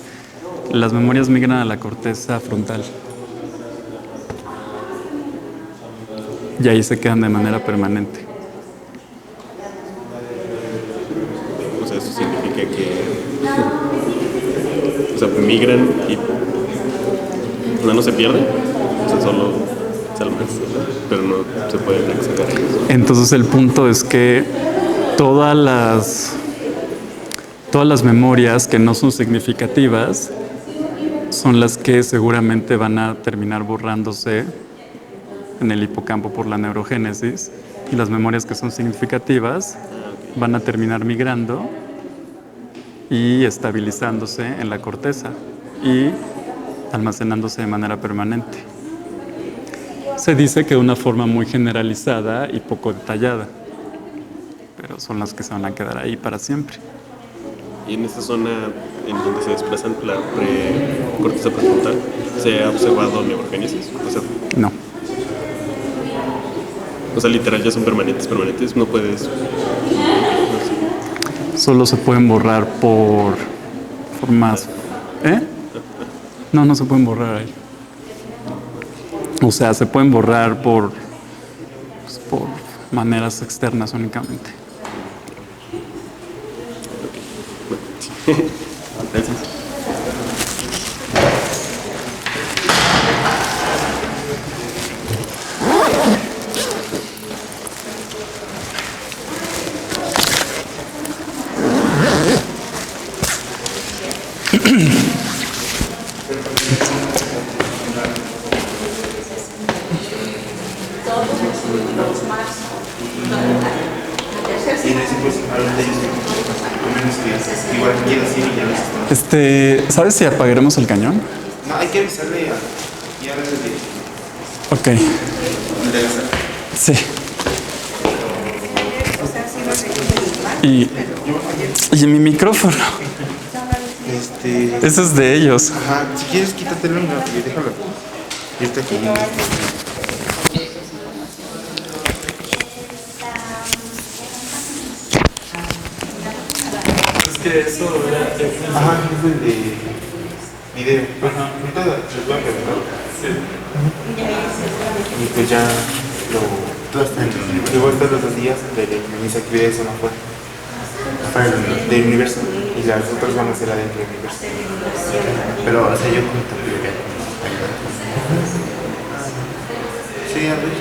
Las memorias migran a la corteza frontal. Y ahí se quedan de manera permanente. O sea, eso significa que... O sea, migran y... No se pierden. O sea, solo se almacenan, pero no se pueden acceder a ellos. Entonces el punto es que todas las memorias que no son significativas son las que seguramente van a terminar borrándose en el hipocampo por la neurogénesis, y las memorias que son significativas van a terminar migrando y estabilizándose en la corteza y almacenándose de manera permanente. Se dice que de una forma muy generalizada y poco detallada, pero son las que se van a quedar ahí para siempre. Y en esta zona en donde se desplazan la corteza prefrontal, ¿se ha observado neurogénesis? No. O sea, literal ya son permanentes, no puedes... Solo se pueden borrar por más... No se pueden borrar ahí. O sea, se pueden borrar por maneras externas únicamente. Gracias. ¿Sabes si apagaremos el cañón? No, hay que avisarle a Ok. Sí. Y mi micrófono. Ese es de ellos. Ajá, si quieres quítatelo y déjalo. Y está aquí. Es que eso Ajá, es el de video. Ajá. Ahorita les voy a preguntar. Sí. Y pues ya tú hasta luego estos los 2 días de mis actividades son afuera. Para del universo. Y las otras van a ser adentro del universo. Pero, o sea, yo como también voy a ayudar. Sí, a ver.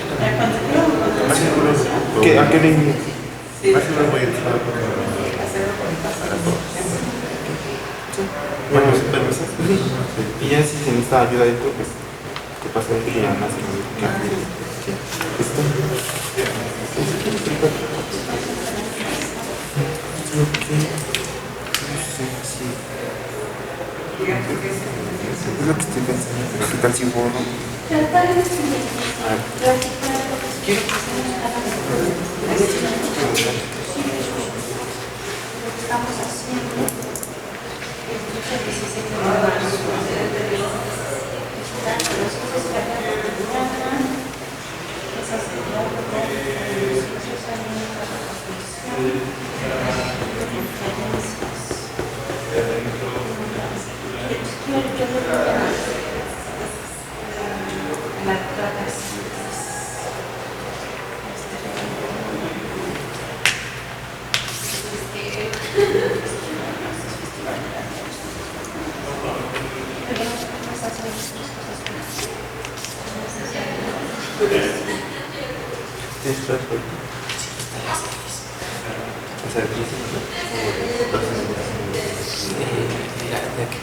Más seguro. ¿A qué le envío? Más seguro voy a estar para todos. Bueno, permiso. Y ya si se necesita ayuda dentro, pues te pasa y ya más es lo que estoy pensando, pero ¿qué tal si borro? Estamos haciendo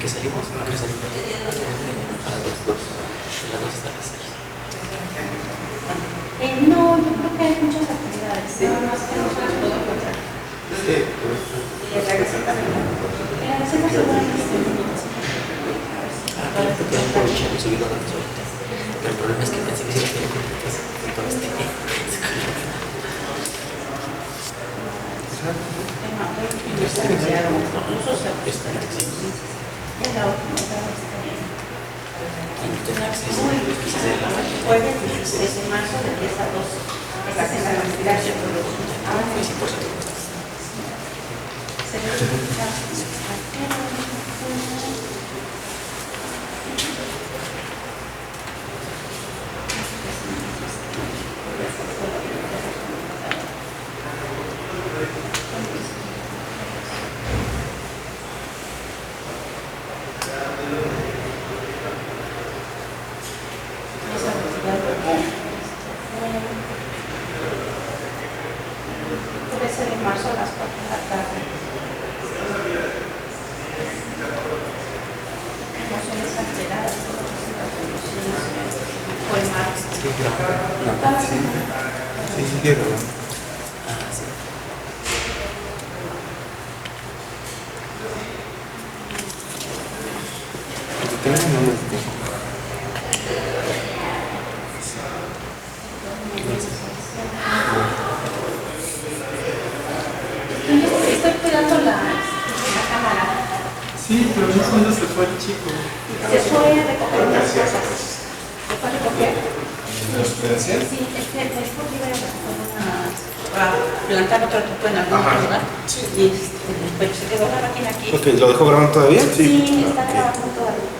¿Qué salimos? ¿A las 2? No, yo creo que hay muchas actividades. Nada más que no se las puedo encontrar. Y la receta seguramente. porque no aproveché y subí los datos ahorita. Pero el problema es que pensé que si las tenía completas, entonces tenía. Jueves 16 de marzo de 10 a 12. Estás en la universidad de producción. Estoy cuidando la cámara. Sí, pero no sé dónde se fue el chico. Se fue a recoger unas cosas. Se fue a recoger. ¿Las credenciales? Sí, es porque iba a plantar otro tipo en algún lugar. Y pero se quedó la máquina aquí. Ok, ¿lo dejó grabando todavía? Sí, está grabando todavía.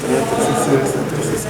Entonces,